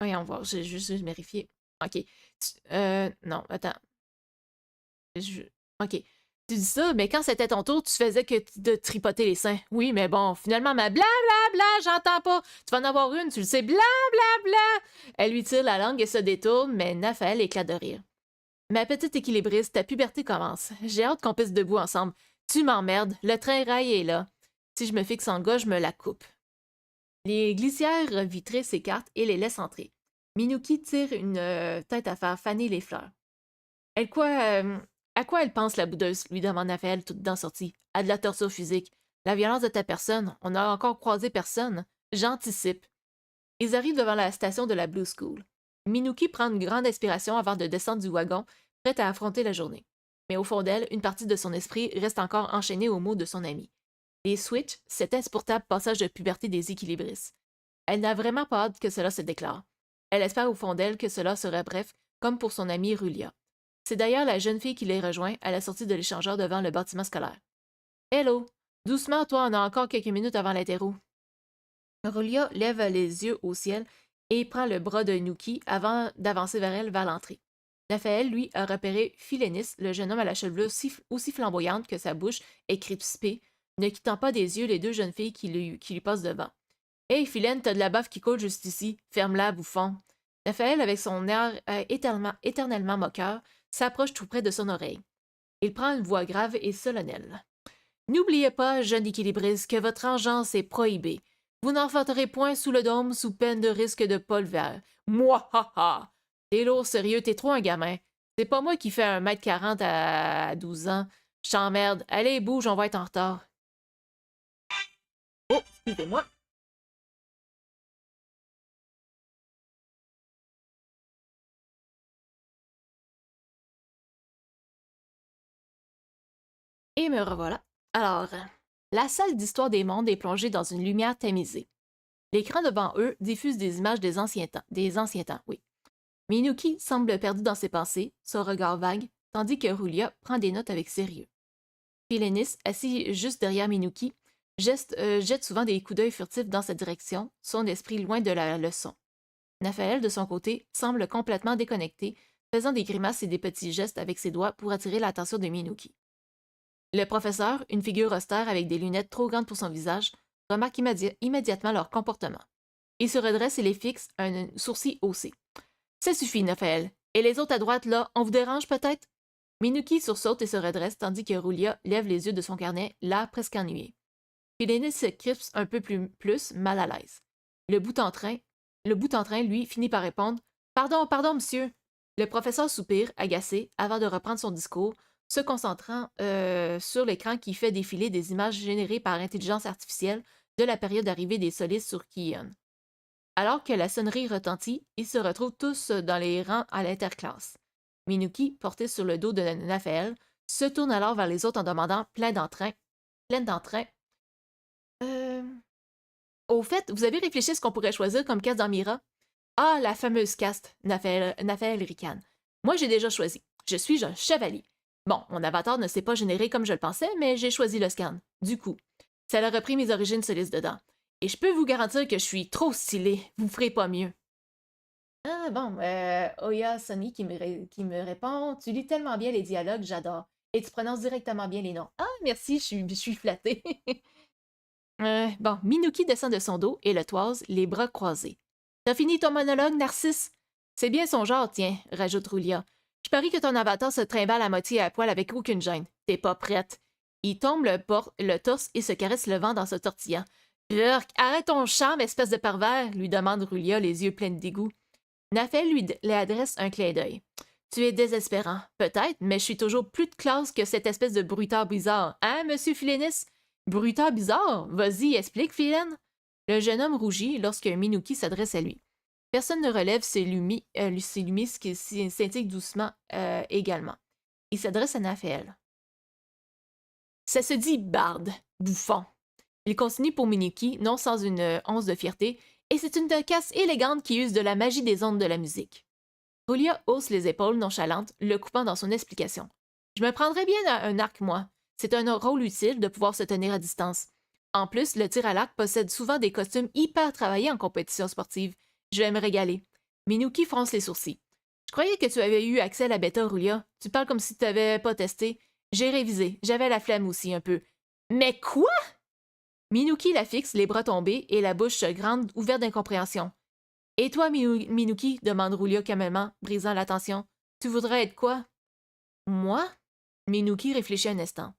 Voyons voir, j'ai juste vérifié. Ok. Non, attends. Je- Ok. Tu dis ça, mais quand c'était ton tour, tu faisais que de tripoter les seins. Oui, mais bon, finalement, ma bla bla bla, j'entends pas. Tu vas en avoir une, tu le sais, bla bla bla. Elle lui tire la langue et se détourne, mais Naphaël éclate de rire. Ma petite équilibriste, ta puberté commence. J'ai hâte qu'on pisse debout ensemble. Tu m'emmerdes, le train-rail est là. Si je me fixe en gars, je me la coupe. Les glissières vitrées s'écartent et les laissent entrer. Minuki tire une tête à faire faner les fleurs. Elle à quoi elle pense, la boudeuse, lui demande Raphaël, toute dents sorties. À de la torture physique. La violence de ta personne. On n'a encore croisé personne. J'anticipe. Ils arrivent devant la station de la Blue School. Minuki prend une grande inspiration avant de descendre du wagon, prête à affronter la journée. Mais au fond d'elle, une partie de son esprit reste encore enchaînée aux mots de son ami. Les Switch, cet insupportable passage de puberté des équilibristes. Elle n'a vraiment pas hâte que cela se déclare. Elle espère au fond d'elle que cela sera bref, comme pour son amie Rulia. C'est d'ailleurs la jeune fille qui les rejoint à la sortie de l'échangeur devant le bâtiment scolaire. Hello! Doucement, toi, on a encore quelques minutes avant l'interro. Rulia lève les yeux au ciel et prend le bras de Nuki avant d'avancer vers elle vers l'entrée. Raphaël, lui, a repéré Philénis, le jeune homme à la chevelure aussi flamboyante que sa bouche est crispée, ne quittant pas des yeux les deux jeunes filles qui lui passent devant. Hey, Philène, t'as de la baffe qui coule juste ici. Ferme-la, bouffon. Raphaël, avec son air éternellement moqueur, s'approche tout près de son oreille. Il prend une voix grave et solennelle. N'oubliez pas, jeune équilibriste, que votre engeance est prohibée. Vous n'en n'enfanterez point sous le dôme sous peine de risque de polvère. Moi, ha ha! T'es lourd, sérieux, t'es trop un gamin. C'est pas moi qui fais 1m40 à 12 ans. Je t'emmerde. Allez, bouge, on va être en retard. Oh, excusez-moi. Et me revoilà. Alors, la salle d'histoire des mondes est plongée dans une lumière tamisée. L'écran devant eux diffuse des images des anciens temps. Des anciens temps, oui. Minuki semble perdu dans ses pensées, son regard vague, tandis que Rulia prend des notes avec sérieux. Philénis, assis juste derrière Minuki, jette souvent des coups d'œil furtifs dans cette direction, son esprit loin de la leçon. Naphaël, de son côté, semble complètement déconnecté, faisant des grimaces et des petits gestes avec ses doigts pour attirer l'attention de Minuki. Le professeur, une figure austère avec des lunettes trop grandes pour son visage, remarque immédiatement leur comportement. Il se redresse et les fixe, un sourcil haussé. Ça suffit, Naphaël. Et les autres à droite, là, on vous dérange peut-être? Minuki sursaute et se redresse, tandis que Rulia lève les yeux de son carnet, là, presque ennuyé. Philénis se crispe un peu plus, mal à l'aise. Le bout en train, lui, finit par répondre Pardon, pardon, monsieur. Le professeur soupire, agacé, avant de reprendre son discours, se concentrant sur l'écran qui fait défiler des images générées par intelligence artificielle de la période d'arrivée des solistes sur Kion. Alors que la sonnerie retentit, ils se retrouvent tous dans les rangs à l'interclasse. Minuki, porté sur le dos de Naphaël, se tourne alors vers les autres en demandant pleine d'entrain. Au fait, vous avez réfléchi à ce qu'on pourrait choisir comme caste dans Mira? Ah, la fameuse caste, Naphaël ricane. Moi, j'ai déjà choisi. Je suis un chevalier. Bon, mon avatar ne s'est pas généré comme je le pensais, mais j'ai choisi le scan. Du coup, ça a repris mes origines solistes dedans. Et je peux vous garantir que je suis trop stylé. Vous ferez pas mieux. Ah bon, Oya Sonny qui me répond Tu lis tellement bien les dialogues, j'adore. Et tu prononces directement bien les noms. Ah, merci, je suis flattée. Bon, Minuki descend de son dos et le toise, les bras croisés. T'as fini ton monologue, Narcisse? C'est bien son genre, tiens, rajoute Rulia. Je parie que ton avatar se trimballe à moitié à poil avec aucune gêne. T'es pas prête. Il tombe le torse et se caresse le vent dans se tortillant. Urk, arrête ton charme, espèce de pervers, lui demande Rulia, les yeux pleins de dégoût. Nafel lui adresse un clin d'œil. Tu es désespérant, peut-être, mais je suis toujours plus de classe que cette espèce de bruitard bizarre. Hein, monsieur Philénis? Bruitard bizarre? Vas-y, explique, Philène. Le jeune homme rougit lorsque Minuki s'adresse à lui. Personne ne relève ses lumis qui scintillent doucement également. Il s'adresse à Naphaël. Ça se dit barde, bouffon. Il continue pour Minuki, non sans une once de fierté, et c'est une casse élégante qui use de la magie des ondes de la musique. Rulia hausse les épaules nonchalantes, le coupant dans son explication. Je me prendrais bien un arc, moi. C'est un rôle utile de pouvoir se tenir à distance. En plus, le tir à l'arc possède souvent des costumes hyper travaillés en compétition sportive. Je vais me régaler. Minuki fronce les sourcils. Je croyais que tu avais eu accès à la bêta, Rulia. Tu parles comme si tu n'avais pas testé. J'ai révisé. J'avais la flemme aussi un peu. Mais quoi? Minuki la fixe, les bras tombés et la bouche grande, ouverte d'incompréhension. Et toi, Minuki? Demande Roulia calmement, brisant la tension. Tu voudrais être quoi? Moi? Minuki réfléchit un instant.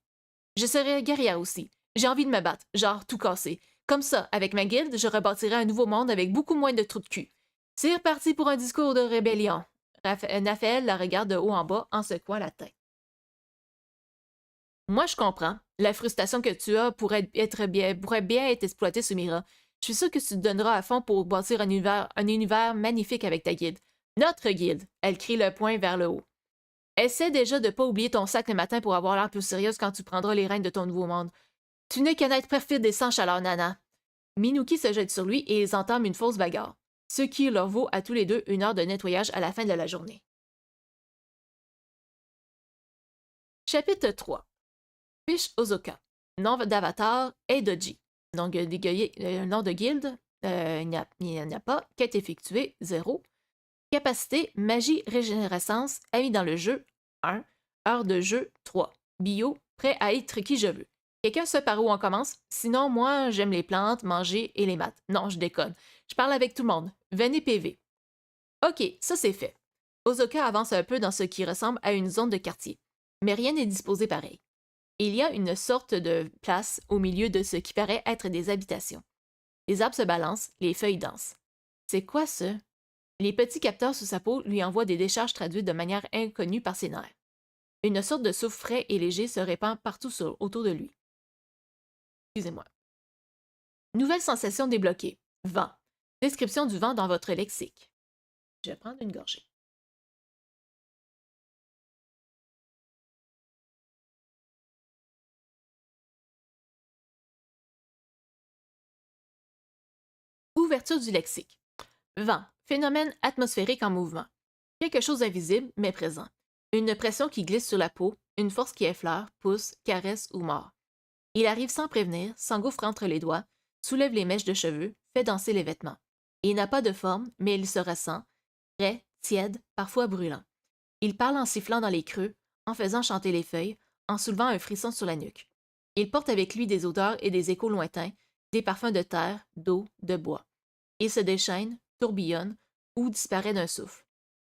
Je serais guerrière aussi. J'ai envie de me battre, genre tout casser. Comme ça, avec ma guilde, je rebâtirais un nouveau monde avec beaucoup moins de trous de cul. C'est reparti pour un discours de rébellion. Naphaël la regarde de haut en bas en secouant la tête. Moi, je comprends. La frustration que tu as pourrait bien être exploitée, Sumira. Je suis sûre que tu te donneras à fond pour bâtir un univers magnifique avec ta guilde. Notre guilde! Elle crie le poing vers le haut. Essaie déjà de pas oublier ton sac le matin pour avoir l'air plus sérieuse quand tu prendras les rênes de ton nouveau monde. Tu n'es qu'un être perfide et sans chaleur, Nana. Minuki se jette sur lui et ils entament une fausse bagarre, ce qui leur vaut à tous les deux 1 heure de nettoyage à la fin de la journée. Chapitre 3. Fish Ozoka. Nom d'avatar Eidoji. Nom de guilde, il n'y en a pas. Quête effectuée, 0. Capacité, magie, régénérescence, ami dans le jeu, 1. Heure de jeu, 3. Bio, prêt à être qui je veux. Quelqu'un sait par où on commence? Sinon, moi, j'aime les plantes, manger et les maths. Non, je déconne. Je parle avec tout le monde. Venez PV. OK, ça c'est fait. Ozoka avance un peu dans ce qui ressemble à une zone de quartier. Mais rien n'est disposé pareil. Il y a une sorte de place au milieu de ce qui paraît être des habitations. Les arbres se balancent, les feuilles dansent. C'est quoi ça? Les petits capteurs sous sa peau lui envoient des décharges traduites de manière inconnue par ses nerfs. Une sorte de souffle frais et léger se répand partout autour de lui. Excusez-moi. Nouvelle sensation débloquée. Vent. Description du vent dans votre lexique. Je vais prendre une gorgée. Ouverture du lexique. Vent. Phénomène atmosphérique en mouvement. Quelque chose d'invisible, mais présent. Une pression qui glisse sur la peau, une force qui effleure, pousse, caresse ou mord. Il arrive sans prévenir, s'engouffre entre les doigts, soulève les mèches de cheveux, fait danser les vêtements. Il n'a pas de forme, mais il se ressent, frais, tiède, parfois brûlant. Il parle en sifflant dans les creux, en faisant chanter les feuilles, en soulevant un frisson sur la nuque. Il porte avec lui des odeurs et des échos lointains, des parfums de terre, d'eau, de bois. Il se déchaîne, tourbillonne, ou disparaît d'un souffle.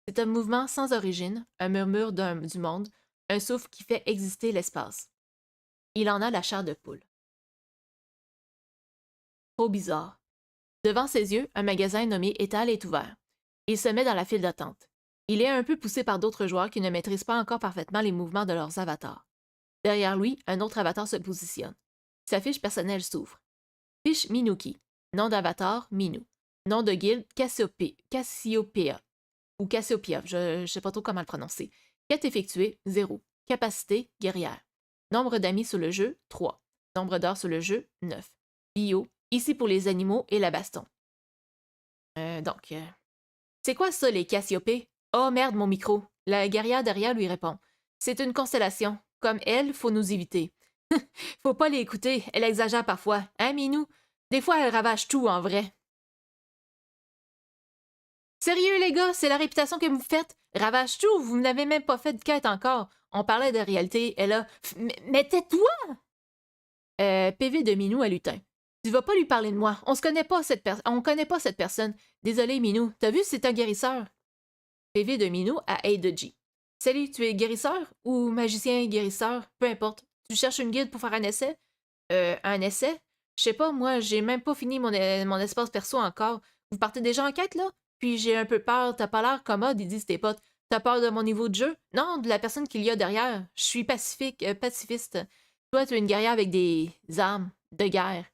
C'est un mouvement sans origine, un murmure du monde, un souffle qui fait exister l'espace. Il en a la chair de poule. Trop bizarre. Devant ses yeux, un magasin nommé Étal est ouvert. Il se met dans la file d'attente. Il est un peu poussé par d'autres joueurs qui ne maîtrisent pas encore parfaitement les mouvements de leurs avatars. Derrière lui, un autre avatar se positionne. Sa fiche personnelle s'ouvre. Fiche Minuki. Nom d'avatar, Minu. Nom de guilde, Cassiopeia. Ou Cassiopeia, je ne sais pas trop comment le prononcer. Quête effectuée, 0. Capacité, guerrière. Nombre d'amis sur le jeu, 3. Nombre d'heures sur le jeu, 9. Bio, ici pour les animaux et la baston. C'est quoi ça, les Cassiopées? Oh merde, mon micro. La guerrière derrière lui répond. C'est une constellation. Comme elle, faut nous éviter. Faut pas l'écouter, elle exagère parfois. Hein, Minou? Des fois, elle ravage tout, en vrai. Sérieux, les gars, c'est la réputation que vous faites? Ravage tout, vous n'avez même pas fait de quête encore. On parlait de réalité, elle a... Mais tais-toi! PV de Minou à Lutin. Tu vas pas lui parler de moi. On connaît pas cette personne. Désolé, Minou. T'as vu, c'est un guérisseur. PV de Minou à Eidoji. Salut, tu es guérisseur ou magicien guérisseur? Peu importe. Tu cherches une guide pour faire un essai? Un essai? Je sais pas, moi, j'ai même pas fini mon espace perso encore. Vous partez déjà en quête, là? Puis j'ai un peu peur, t'as pas l'air commode, ils disent tes potes. T'as peur de mon niveau de jeu? Non, de la personne qu'il y a derrière. Je suis pacifiste. Toi, tu es une guerrière avec des armes de guerre.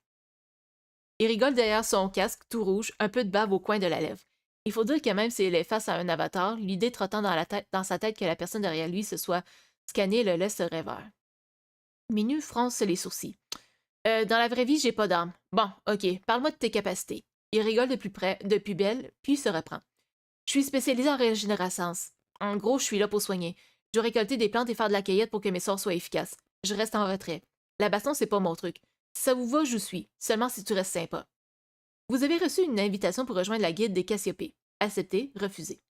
Il rigole derrière son casque, tout rouge, un peu de bave au coin de la lèvre. Il faut dire que même s'il est face à un avatar, l'idée trottant dans sa tête que la personne derrière lui se soit scannée le laisse rêveur. Minu fronce les sourcils. Dans la vraie vie, j'ai pas d'armes. Bon, ok, parle-moi de tes capacités. Il rigole de plus belle, puis se reprend. Je suis spécialisée en régénérescence. En gros, je suis là pour soigner. Je dois récolter des plantes et faire de la cueillette pour que mes sorts soient efficaces. Je reste en retrait. La baston, c'est pas mon truc. Si ça vous va, je suis. Seulement si tu restes sympa. Vous avez reçu une invitation pour rejoindre la guilde des Cassiopées. Accepté, refusé.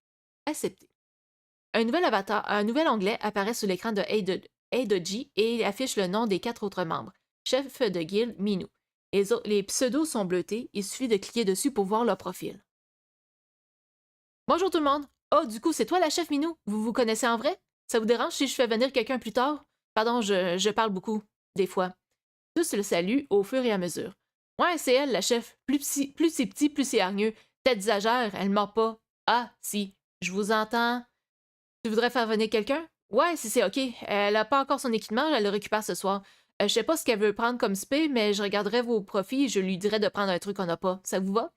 Accepté. Un nouvel onglet apparaît sur l'écran de Heidoji et affiche le nom des 4 autres membres. Chef de guilde, Minou. Les pseudos sont bleutés, il suffit de cliquer dessus pour voir leur profil. Bonjour tout le monde! Oh, du coup, c'est toi la chef Minou? Vous vous connaissez en vrai? Ça vous dérange si je fais venir quelqu'un plus tard? Pardon, je parle beaucoup, des fois. Tous le saluent au fur et à mesure. Ouais, c'est elle, la chef. Plus c'est petit, plus c'est hargneux. Peut-être exagère, elle ment pas. Ah, si, je vous entends. Tu voudrais faire venir quelqu'un? Ouais, si c'est OK. Elle a pas encore son équipement, elle le récupère ce soir. Je sais pas ce qu'elle veut prendre comme spé, mais je regarderai vos profits et je lui dirai de prendre un truc qu'on n'a pas. Ça vous va?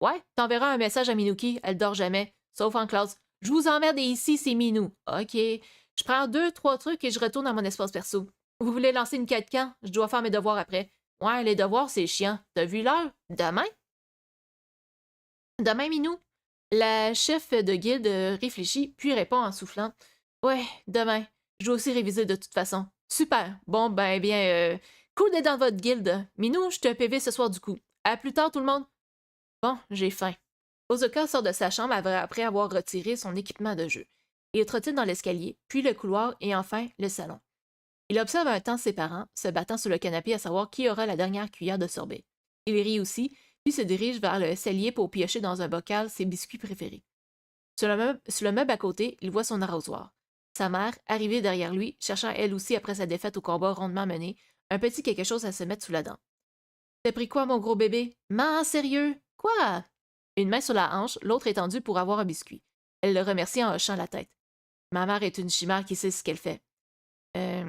Ouais, t'enverras un message à Minuki, elle dort jamais. Sauf en classe. Je vous emmerde et ici, c'est Minou. OK. Je prends 2, 3 trucs et je retourne à mon espace perso. Vous voulez lancer une quête quand? Je dois faire mes devoirs après. Ouais, les devoirs, c'est chiant. T'as vu l'heure? Demain? Demain, Minou? La chef de guilde réfléchit, puis répond en soufflant. Ouais, demain. Je dois aussi réviser de toute façon. Super. Bon, ben bien, cool d'être dans votre guilde. Minou, je te PV ce soir du coup. À plus tard, tout le monde. Bon, j'ai faim. Ozoka sort de sa chambre après avoir retiré son équipement de jeu. Il trottine dans l'escalier, puis le couloir et enfin le salon. Il observe un temps ses parents, se battant sur le canapé à savoir qui aura la dernière cuillère de sorbet. Il rit aussi, puis se dirige vers le cellier pour piocher dans un bocal ses biscuits préférés. Sur le meuble à côté, il voit son arrosoir. Sa mère, arrivée derrière lui, cherchant elle aussi après sa défaite au combat rondement mené, un petit quelque chose à se mettre sous la dent. T'as pris quoi, mon gros bébé? Man, sérieux? Quoi? Une main sur la hanche, l'autre étendue pour avoir un biscuit. Elle le remercie en hochant la tête. Ma mère est une chimère qui sait ce qu'elle fait. Je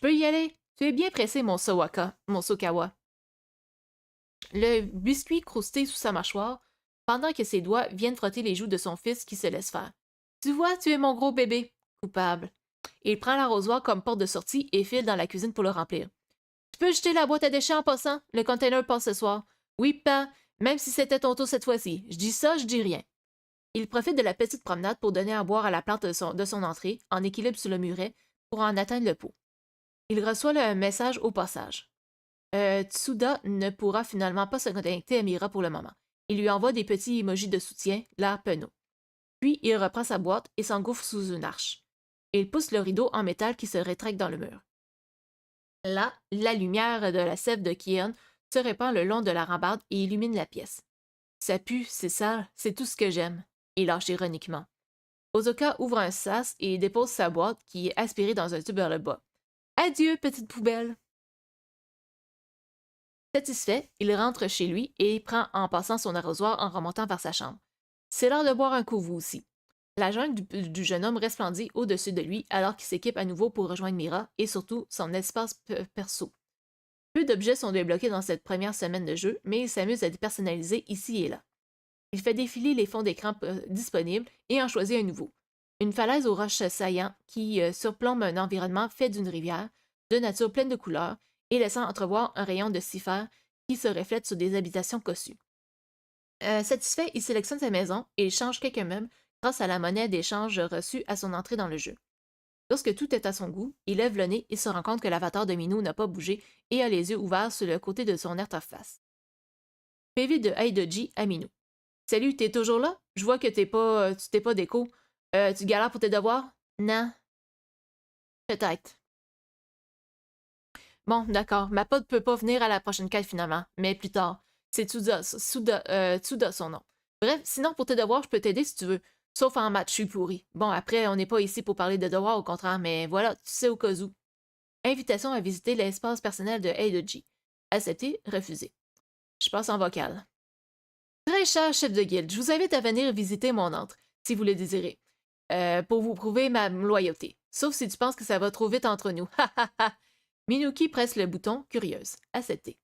peux y aller? Tu es bien pressé, mon Sokawa. Le biscuit croustille sous sa mâchoire, pendant que ses doigts viennent frotter les joues de son fils qui se laisse faire. Tu vois, tu es mon gros bébé. Coupable. Il prend l'arrosoir comme porte de sortie et file dans la cuisine pour le remplir. Tu peux jeter la boîte à déchets en passant? Le container passe ce soir. Oui, pas, même si c'était ton tour cette fois-ci. Je dis ça, je dis rien. Il profite de la petite promenade pour donner à boire à la plante de son entrée, en équilibre sur le muret, pour en atteindre le pot. Il reçoit le message au passage. Tsuda ne pourra finalement pas se connecter à Mira pour le moment. Il lui envoie des petits emojis de soutien, l'air penaud. Puis il reprend sa boîte et s'engouffre sous une arche. Il pousse le rideau en métal qui se rétracte dans le mur. Là, la lumière de la sève de Kion se répand le long de la rambarde et illumine la pièce. Ça pue, c'est sale, c'est tout ce que j'aime. Il lâche ironiquement. Ozoka ouvre un sas et dépose sa boîte qui est aspirée dans un tube vers le bas. Adieu, petite poubelle! Satisfait, il rentre chez lui et prend en passant son arrosoir en remontant vers sa chambre. C'est l'heure de boire un coup, vous aussi. La jungle du jeune homme resplendit au-dessus de lui alors qu'il s'équipe à nouveau pour rejoindre Mira et surtout son espace perso. Peu d'objets sont débloqués dans cette première semaine de jeu, mais il s'amuse à dépersonnaliser ici et là. Il fait défiler les fonds d'écran disponibles et en choisit un nouveau. Une falaise aux roches saillantes qui surplombe un environnement fait d'une rivière, de nature pleine de couleurs, et laissant entrevoir un rayon de cifère qui se reflète sur des habitations cossues. Satisfait, il sélectionne sa maison et change quelques meubles grâce à la monnaie d'échange reçue à son entrée dans le jeu. Lorsque tout est à son goût, il lève le nez et se rend compte que l'avatar de Minou n'a pas bougé et a les yeux ouverts sur le côté de son interface. PV de Heidoji à Minou. Salut, t'es toujours là? Je vois que tu t'es pas d'écho. Tu galères pour tes devoirs? Non. Peut-être. Bon, d'accord. Ma pote peut pas venir à la prochaine quête finalement, mais plus tard. C'est Tsuda son nom. Bref, sinon pour tes devoirs, je peux t'aider si tu veux. Sauf en maths, je suis pourri. Bon, après, on n'est pas ici pour parler de devoirs, au contraire, mais voilà, tu sais au cas où. Invitation à visiter l'espace personnel de Heidoji. Accepté, refusé. Je passe en vocal. Très cher chef de guilde, je vous invite à venir visiter mon antre, si vous le désirez, pour vous prouver ma loyauté. Sauf si tu penses que ça va trop vite entre nous. Ha ha ha! Minuki presse le bouton, curieuse. Accepté.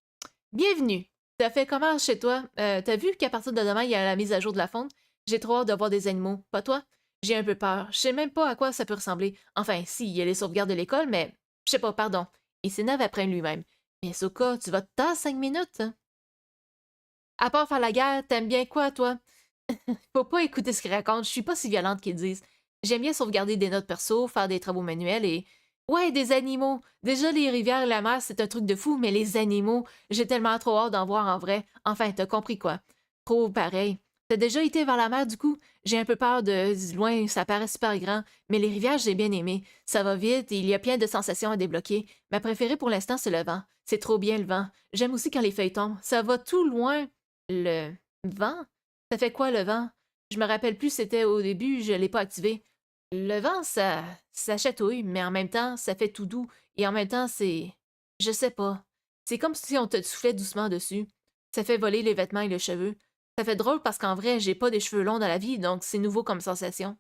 Bienvenue! T'as fait comment chez toi? T'as vu qu'à partir de demain, il y a la mise à jour de la faune? J'ai trop hâte de voir des animaux. Pas toi? J'ai un peu peur. Je sais même pas à quoi ça peut ressembler. Enfin, si, il y a les sauvegardes de l'école, mais... Je sais pas, pardon. Il s'énerve après lui-même. Mais Soka, tu vas te taire 5 minutes? Hein? À part faire la guerre, t'aimes bien quoi, toi? Faut pas écouter ce qu'ils racontent, je suis pas si violente qu'ils disent. J'aime bien sauvegarder des notes perso, faire des travaux manuels et... Ouais, des animaux! Déjà, les rivières et la mer, c'est un truc de fou, mais les animaux, j'ai tellement trop hâte d'en voir en vrai. Enfin, t'as compris quoi. Trop pareil. T'as déjà été vers la mer du coup? J'ai un peu peur de loin, ça paraît super grand, mais les rivières, j'ai bien aimé. Ça va vite et il y a plein de sensations à débloquer. Ma préférée pour l'instant, c'est le vent. C'est trop bien le vent. J'aime aussi quand les feuilles tombent. Ça va tout loin. Le vent? Ça fait quoi le vent? Je me rappelle plus, c'était au début, je l'ai pas activé. Le vent, ça chatouille, mais en même temps, ça fait tout doux. Et en même temps, c'est. Je sais pas. C'est comme si on te soufflait doucement dessus. Ça fait voler les vêtements et les cheveux. Ça fait drôle parce qu'en vrai, j'ai pas des cheveux longs dans la vie, donc c'est nouveau comme sensation.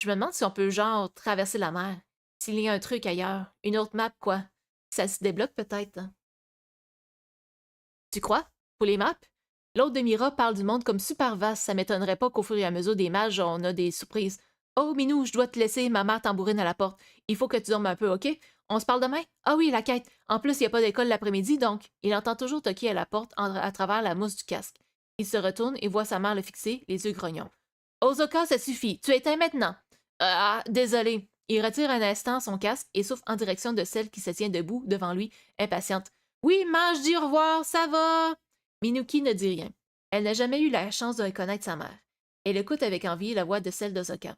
Je me demande si on peut, genre, traverser la mer. S'il y a un truc ailleurs. Une autre map, quoi. Ça se débloque peut-être, hein. Tu crois? Pour les maps? L'autre de Mira parle du monde comme super vaste. Ça m'étonnerait pas qu'au fur et à mesure des mages, on a des surprises. Oh, Minou, je dois te laisser. Ma mère tambourine à la porte. Il faut que tu dormes un peu, OK? On se parle demain? Ah oui, la quête. En plus, il n'y a pas d'école l'après-midi, donc il entend toujours toquer à la porte à travers la mousse du casque. Il se retourne et voit sa mère le fixer, les yeux grognons. Ozoka, ça suffit. Tu éteins maintenant. Ah, désolé. Il retire un instant son casque et souffle en direction de celle qui se tient debout devant lui, impatiente. Oui, mange, dis au revoir, ça va. Minuki ne dit rien. Elle n'a jamais eu la chance de reconnaître sa mère. Elle écoute avec envie la voix de celle d'Ozoka.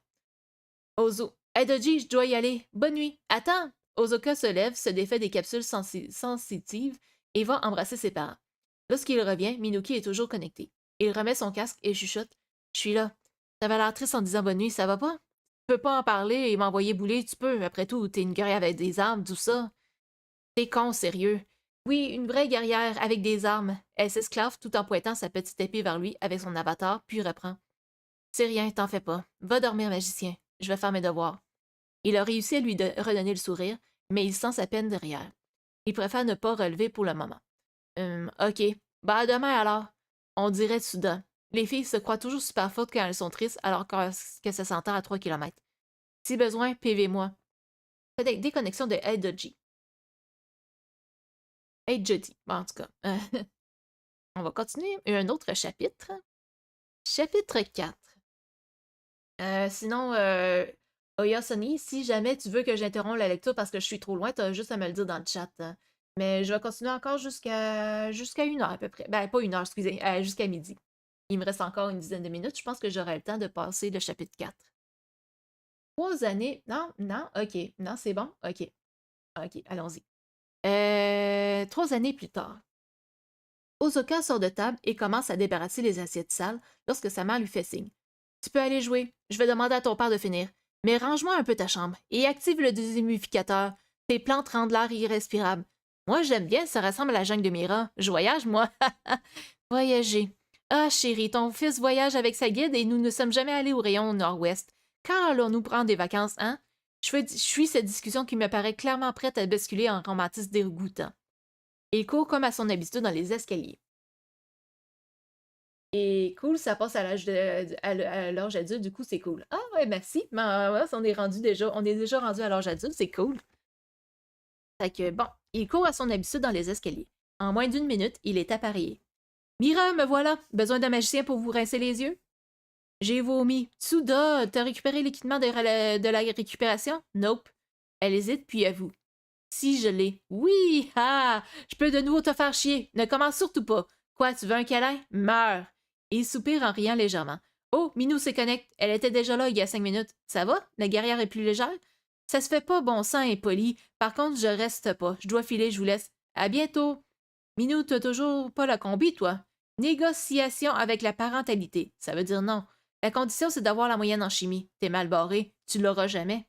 Ozo. Hey Doji, je dois y aller. Bonne nuit. Attends. Ozoka se lève, se défait des capsules sensitives et va embrasser ses parents. Lorsqu'il revient, Minuki est toujours connecté. Il remet son casque et chuchote. Je suis là. T'avais l'air triste en disant bonne nuit, ça va pas? Tu peux pas en parler et m'envoyer bouler, tu peux. Après tout, t'es une guerrière avec des armes, tout ça. T'es con, sérieux. Oui, une vraie guerrière avec des armes. Elle s'esclave tout en pointant sa petite épée vers lui avec son avatar, puis reprend. C'est rien, t'en fais pas. Va dormir, magicien. Je vais faire mes devoirs. Il a réussi à lui redonner le sourire, mais il sent sa peine derrière. Il préfère ne pas relever pour le moment. Ok. Bah, à demain alors. On dirait soudain. Les filles se croient toujours super fortes quand elles sont tristes, alors que ça s'entend à 3 kilomètres. Si besoin, PV-moi. Fais des déconnexions de H2G. H2G. Bon, en tout cas. On va continuer. Un autre chapitre. Chapitre 4. Sinon, Oyasoni, si jamais tu veux que j'interrompe la lecture parce que je suis trop loin, t'as juste à me le dire dans le chat, hein. Mais je vais continuer encore jusqu'à 1 heure à peu près. Ben, pas 1 heure, excusez, jusqu'à midi. Il me reste encore une dizaine de minutes. Je pense que j'aurai le temps de passer le chapitre 4. 3 années. Non, non, ok. Non, c'est bon? Ok. Ok, allons-y. 3 années plus tard. Ozoka sort de table et commence à débarrasser les assiettes sales lorsque sa mère lui fait signe. Tu peux aller jouer. Je vais demander à ton père de finir. Mais range-moi un peu ta chambre et active le déshumidificateur. Tes plantes rendent l'air irrespirable. Moi, j'aime bien, ça ressemble à la jungle de Mira. Je voyage, moi. Voyager. Ah, chérie, ton fils voyage avec sa guide et nous ne sommes jamais allés au rayon nord-ouest. Quand allons-nous prendre des vacances, hein? Je suis cette discussion qui me paraît clairement prête à basculer en romantisme dégoûtant. Il court comme à son habitude dans les escaliers. Et cool, ça passe à l'âge adulte, du coup, c'est cool. Ah ouais, merci. Ben, ouais, on est déjà rendu à l'âge adulte, c'est cool. Fait que bon, il court à son habitude dans les escaliers. En moins d'1 minute, il est appareillé. Mira, me voilà. Besoin d'un magicien pour vous rincer les yeux? J'ai vomi. Tsuda, t'as récupéré l'équipement de la récupération? Nope. Elle hésite, puis avoue. Si je l'ai. Oui! Ah! Je peux de nouveau te faire chier. Ne commence surtout pas. Quoi, tu veux un câlin? Meurs! Et il soupire en riant légèrement. Oh, Minou se connecte. Elle était déjà là il y a 5 minutes. Ça va? La guerrière est plus légère? Ça se fait pas, bon sang impoli. Par contre, je reste pas. Je dois filer, je vous laisse. À bientôt! Minou, t'as toujours pas la combi, toi? Négociation avec la parentalité. Ça veut dire non. La condition, c'est d'avoir la moyenne en chimie. T'es mal barré. Tu l'auras jamais.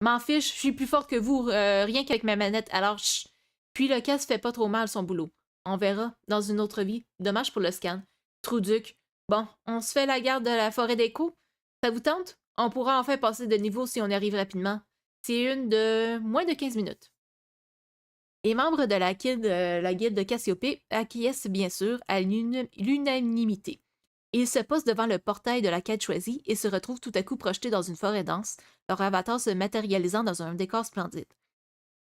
M'en fiche, je suis plus forte que vous, rien qu'avec ma manette, alors chut. Puis le casque fait pas trop mal son boulot. On verra, dans une autre vie. Dommage pour le scan. Trouduc. Bon, on se fait la garde de la forêt d'écho? Ça vous tente? On pourra enfin passer de niveau si on y arrive rapidement. C'est une de moins de 15 minutes. Les membres de la guilde de Cassiopée acquiescent bien sûr à l'unanimité. Ils se posent devant le portail de la quête choisie et se retrouvent tout à coup projetés dans une forêt dense, leur avatar se matérialisant dans un décor splendide.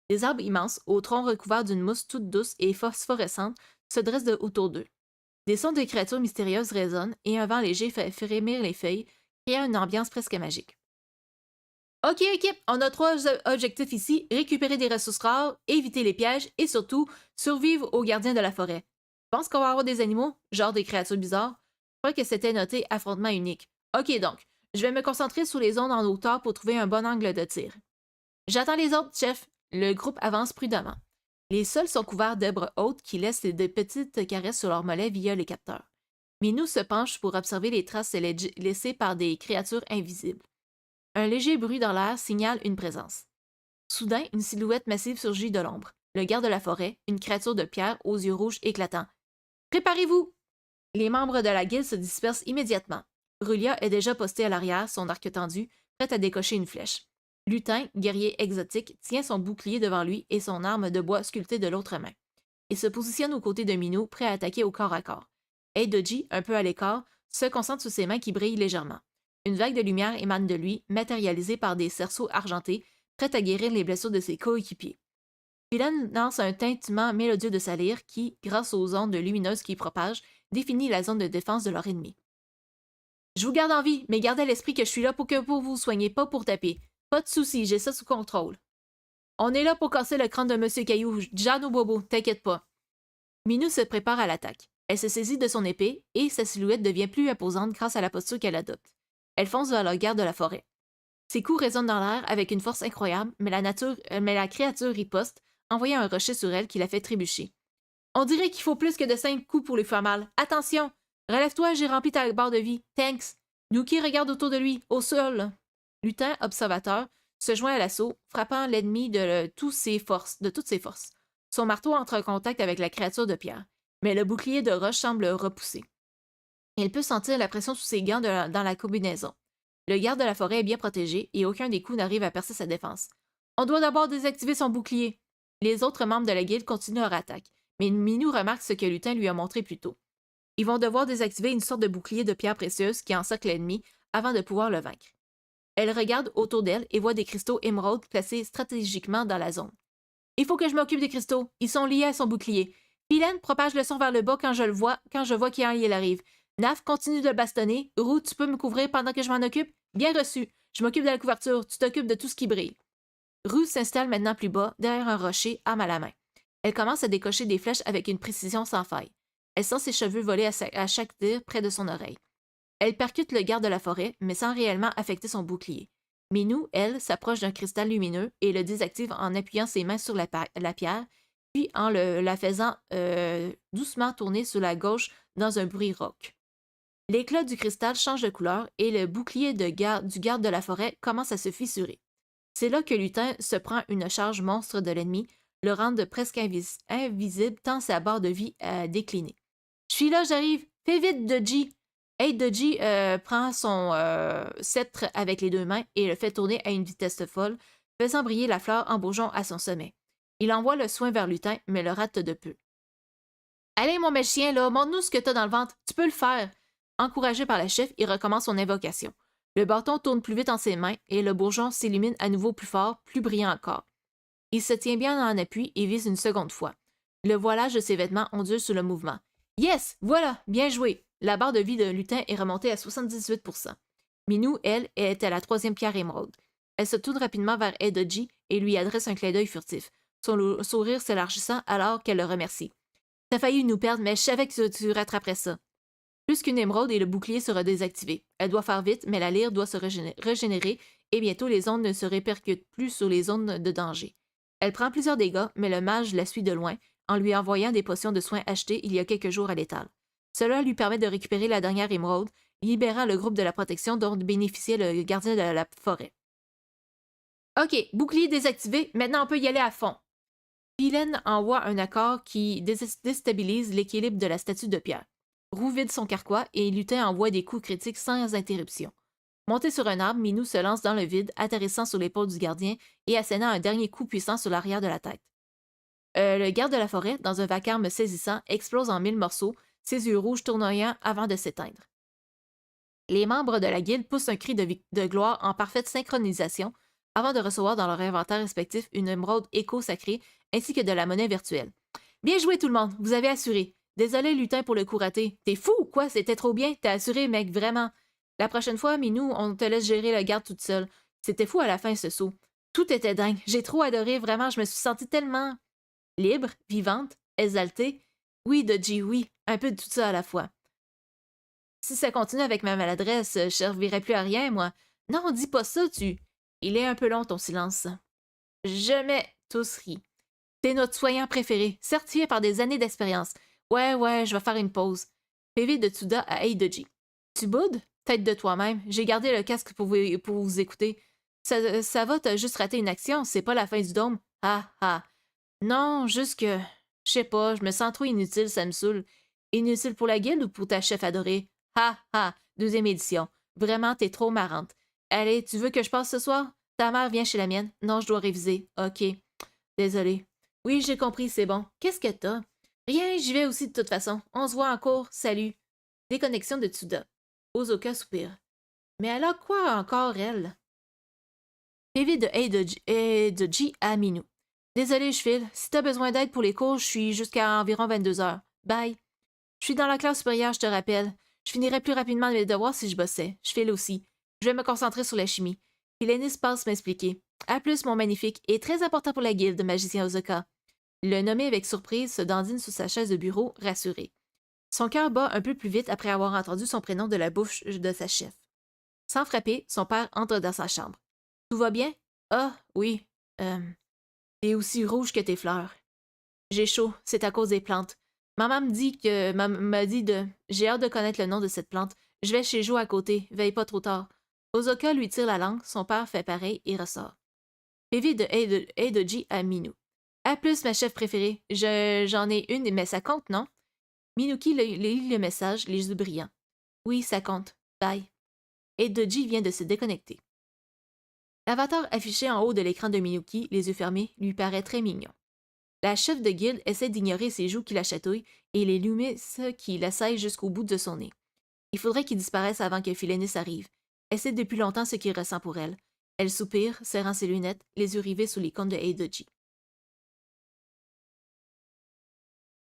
Des arbres immenses, aux troncs recouverts d'une mousse toute douce et phosphorescente, se dressent autour d'eux. Des sons de créatures mystérieuses résonnent et un vent léger fait frémir les feuilles, créant une ambiance presque magique. Ok, équipe, on a 3 objectifs ici, récupérer des ressources rares, éviter les pièges et surtout survivre aux gardiens de la forêt. Je pense qu'on va avoir des animaux, genre des créatures bizarres. Je crois que c'était noté affrontement unique. Ok donc, je vais me concentrer sur les zones en hauteur pour trouver un bon angle de tir. J'attends les autres, chef. Le groupe avance prudemment. Les sols sont couverts d'herbes hautes qui laissent de petites caresses sur leurs mollets via les capteurs. Minou se penche pour observer les traces laissées par des créatures invisibles. Un léger bruit dans l'air signale une présence. Soudain, une silhouette massive surgit de l'ombre. Le garde de la forêt, une créature de pierre aux yeux rouges éclatants. Préparez-vous! Les membres de la guilde se dispersent immédiatement. Rulia est déjà postée à l'arrière, son arc tendu, prête à décocher une flèche. Lutin, guerrier exotique, tient son bouclier devant lui et son arme de bois sculptée de l'autre main. Il se positionne aux côtés de Minou, prêt à attaquer au corps à corps. Eidoji, un peu à l'écart, se concentre sur ses mains qui brillent légèrement. Une vague de lumière émane de lui, matérialisée par des cerceaux argentés, prêts à guérir les blessures de ses coéquipiers. Philan lance un tintement mélodieux de sa lyre qui, grâce aux ondes lumineuses qu'il propage, définit la zone de défense de leur ennemi. Je vous garde en vie, mais gardez à l'esprit que je suis là pour vous soigner, pas pour taper. Pas de soucis, j'ai ça sous contrôle. On est là pour casser le crâne de Monsieur Caillou, Jeanne ou Bobo, t'inquiète pas. Minou se prépare à l'attaque. Elle se saisit de son épée et sa silhouette devient plus imposante grâce à la posture qu'elle adopte. Elle fonce vers le garde de la forêt. Ses coups résonnent dans l'air avec une force incroyable, mais la créature riposte, envoyant un rocher sur elle qui la fait trébucher. On dirait qu'il faut plus que de 5 coups pour lui faire mal. Attention! Relève-toi, j'ai rempli ta barre de vie. Thanks! Nuki regarde autour de lui, au sol. Lutin, observateur, se joint à l'assaut, frappant l'ennemi de toutes ses forces. Son marteau entre en contact avec la créature de pierre, mais le bouclier de roche semble repousser. Il peut sentir la pression sous ses gants dans la combinaison. Le garde de la forêt est bien protégé et aucun des coups n'arrive à percer sa défense. On doit d'abord désactiver son bouclier. Les autres membres de la guilde continuent leur attaque, mais Minou remarque ce que Lutin lui a montré plus tôt. Ils vont devoir désactiver une sorte de bouclier de pierre précieuse qui encercle l'ennemi avant de pouvoir le vaincre. Elle regarde autour d'elle et voit des cristaux émeraudes placés stratégiquement dans la zone. Il faut que je m'occupe des cristaux. Ils sont liés à son bouclier. Pilène propage le son vers le bas quand je vois qu'il arrive. Naf continue de le bastonner. Roux, tu peux me couvrir pendant que je m'en occupe? Bien reçu. Je m'occupe de la couverture. Tu t'occupes de tout ce qui brille. Roux s'installe maintenant plus bas, derrière un rocher, arme à la main. Elle commence à décocher des flèches avec une précision sans faille. Elle sent ses cheveux voler à chaque tir près de son oreille. Elle percute le garde de la forêt, mais sans réellement affecter son bouclier. Minou, elle, s'approche d'un cristal lumineux et le désactive en appuyant ses mains sur la pierre, puis en la faisant doucement tourner sur la gauche dans un bruit rauque. L'éclat du cristal change de couleur et le bouclier du garde de la forêt commence à se fissurer. C'est là que Lutin se prend une charge monstre de l'ennemi, le rendant presque invisible tant sa barre de vie a décliné. « Je suis là, j'arrive! Fais vite, Doji! » Doji prend son sceptre avec les deux mains et le fait tourner à une vitesse folle, faisant briller la fleur en bourgeon à son sommet. Il envoie le soin vers Lutin, mais le rate de peu. « Allez, mon magicien, là, montre-nous ce que t'as dans le ventre, tu peux le faire! » Encouragé par la chef, il recommence son invocation. Le bâton tourne plus vite en ses mains et le bourgeon s'illumine à nouveau plus fort, plus brillant encore. Il se tient bien en appui et vise une seconde fois. Le voilage de ses vêtements ondule sous le mouvement. Yes, voilà, bien joué. La barre de vie de Lutin est remontée à 78%. Minou, elle, est à la 3e pierre émeraude. Elle se tourne rapidement vers Eidoji et lui adresse un clin d'œil furtif, son sourire s'élargissant alors qu'elle le remercie. T'as failli nous perdre, mais je savais que tu rattraperais ça. Plus qu'une émeraude et le bouclier sera désactivé. Elle doit faire vite, mais la lyre doit se régénérer et bientôt les ondes ne se répercutent plus sur les zones de danger. Elle prend plusieurs dégâts, mais le mage la suit de loin, en lui envoyant des potions de soins achetées il y a quelques jours à l'étal. Cela lui permet de récupérer la dernière émeraude, libérant le groupe de la protection dont bénéficiait le gardien de la forêt. Ok, bouclier désactivé, maintenant on peut y aller à fond. Pilène envoie un accord qui déstabilise l'équilibre de la statue de pierre. Roux vide son carquois et Lutin envoie des coups critiques sans interruption. Monté sur un arbre, Minou se lance dans le vide, atterrissant sur l'épaule du gardien et assénant un dernier coup puissant sur l'arrière de la tête. Le garde de la forêt, dans un vacarme saisissant, explose en 1000 morceaux, ses yeux rouges tournoyant avant de s'éteindre. Les membres de la guilde poussent un cri de gloire en parfaite synchronisation avant de recevoir dans leur inventaire respectif une émeraude écho sacrée ainsi que de la monnaie virtuelle. Bien joué tout le monde, vous avez assuré. Désolé Lutin pour le coup raté. T'es fou ou quoi? C'était trop bien, t'as assuré mec, vraiment. La prochaine fois, Minou, on te laisse gérer le garde toute seule. C'était fou à la fin ce saut. Tout était dingue, j'ai trop adoré, vraiment, je me suis sentie tellement libre, vivante, exaltée. Oui, Doji, oui, un peu de tout ça à la fois. Si ça continue avec ma maladresse, je servirai plus à rien, moi. Non, dis pas ça, tu. Il est un peu long, ton silence. Jamais tous ri. T'es notre soignant préféré, certifié par des années d'expérience. Ouais, je vais faire une pause. PV de Tsuda à Eidoji. Tu boudes? Tête de toi-même. J'ai gardé le casque pour vous écouter. Ça va, t'as juste raté une action, c'est pas la fin du dôme. Ah ah. Non, juste que. Je sais pas, je me sens trop inutile, ça me saoule. Inutile pour la guilde ou pour ta chef adorée? Ha ha, deuxième édition. Vraiment, t'es trop marrante. Allez, tu veux que je passe ce soir? Ta mère vient chez la mienne. Non, je dois réviser. Ok. Désolée. Oui, j'ai compris, c'est bon. Qu'est-ce que t'as? Rien, j'y vais aussi de toute façon. On se voit en cours. Salut. Déconnexion de Tsuda. Ozoka soupire. Mais elle a quoi encore, elle? PV de Eidoji à Minou. Désolé, je file. Si t'as besoin d'aide pour les cours, je suis jusqu'à environ 22 heures. Bye. Je suis dans la classe supérieure, je te rappelle. Je finirais plus rapidement mes devoirs si je bossais. Je file aussi. Je vais me concentrer sur la chimie. Philénis passe m'expliquer. À plus, mon magnifique, et très important pour la guilde de magicien Ozoka. Le nommé avec surprise se dandine sous sa chaise de bureau, rassuré. Son cœur bat un peu plus vite après avoir entendu son prénom de la bouche de sa chef. Sans frapper, son père entre dans sa chambre. Tout va bien? Ah, oui. T'es aussi rouge que tes fleurs. J'ai chaud, c'est à cause des plantes. Maman me dit que. M'a dit de. J'ai hâte de connaître le nom de cette plante. Je vais chez Jo à côté, veille pas trop tard. Ozoka lui tire la langue, son père fait pareil et ressort. PV de Eidoji à Minou. À plus, ma chef préférée. J'en ai une, mais ça compte, non? Minuki lit le message, les yeux brillants. Oui, ça compte. Bye. Eidoji vient de se déconnecter. L'avatar affiché en haut de l'écran de Minuki, les yeux fermés, lui paraît très mignon. La chef de guilde essaie d'ignorer ses joues qui la chatouillent et les lumices qui l'assaillent jusqu'au bout de son nez. Il faudrait qu'il disparaisse avant que Philénis arrive. Elle sait depuis longtemps ce qu'il ressent pour elle. Elle soupire, serrant ses lunettes, les yeux rivés sous les cônes de Eidoji.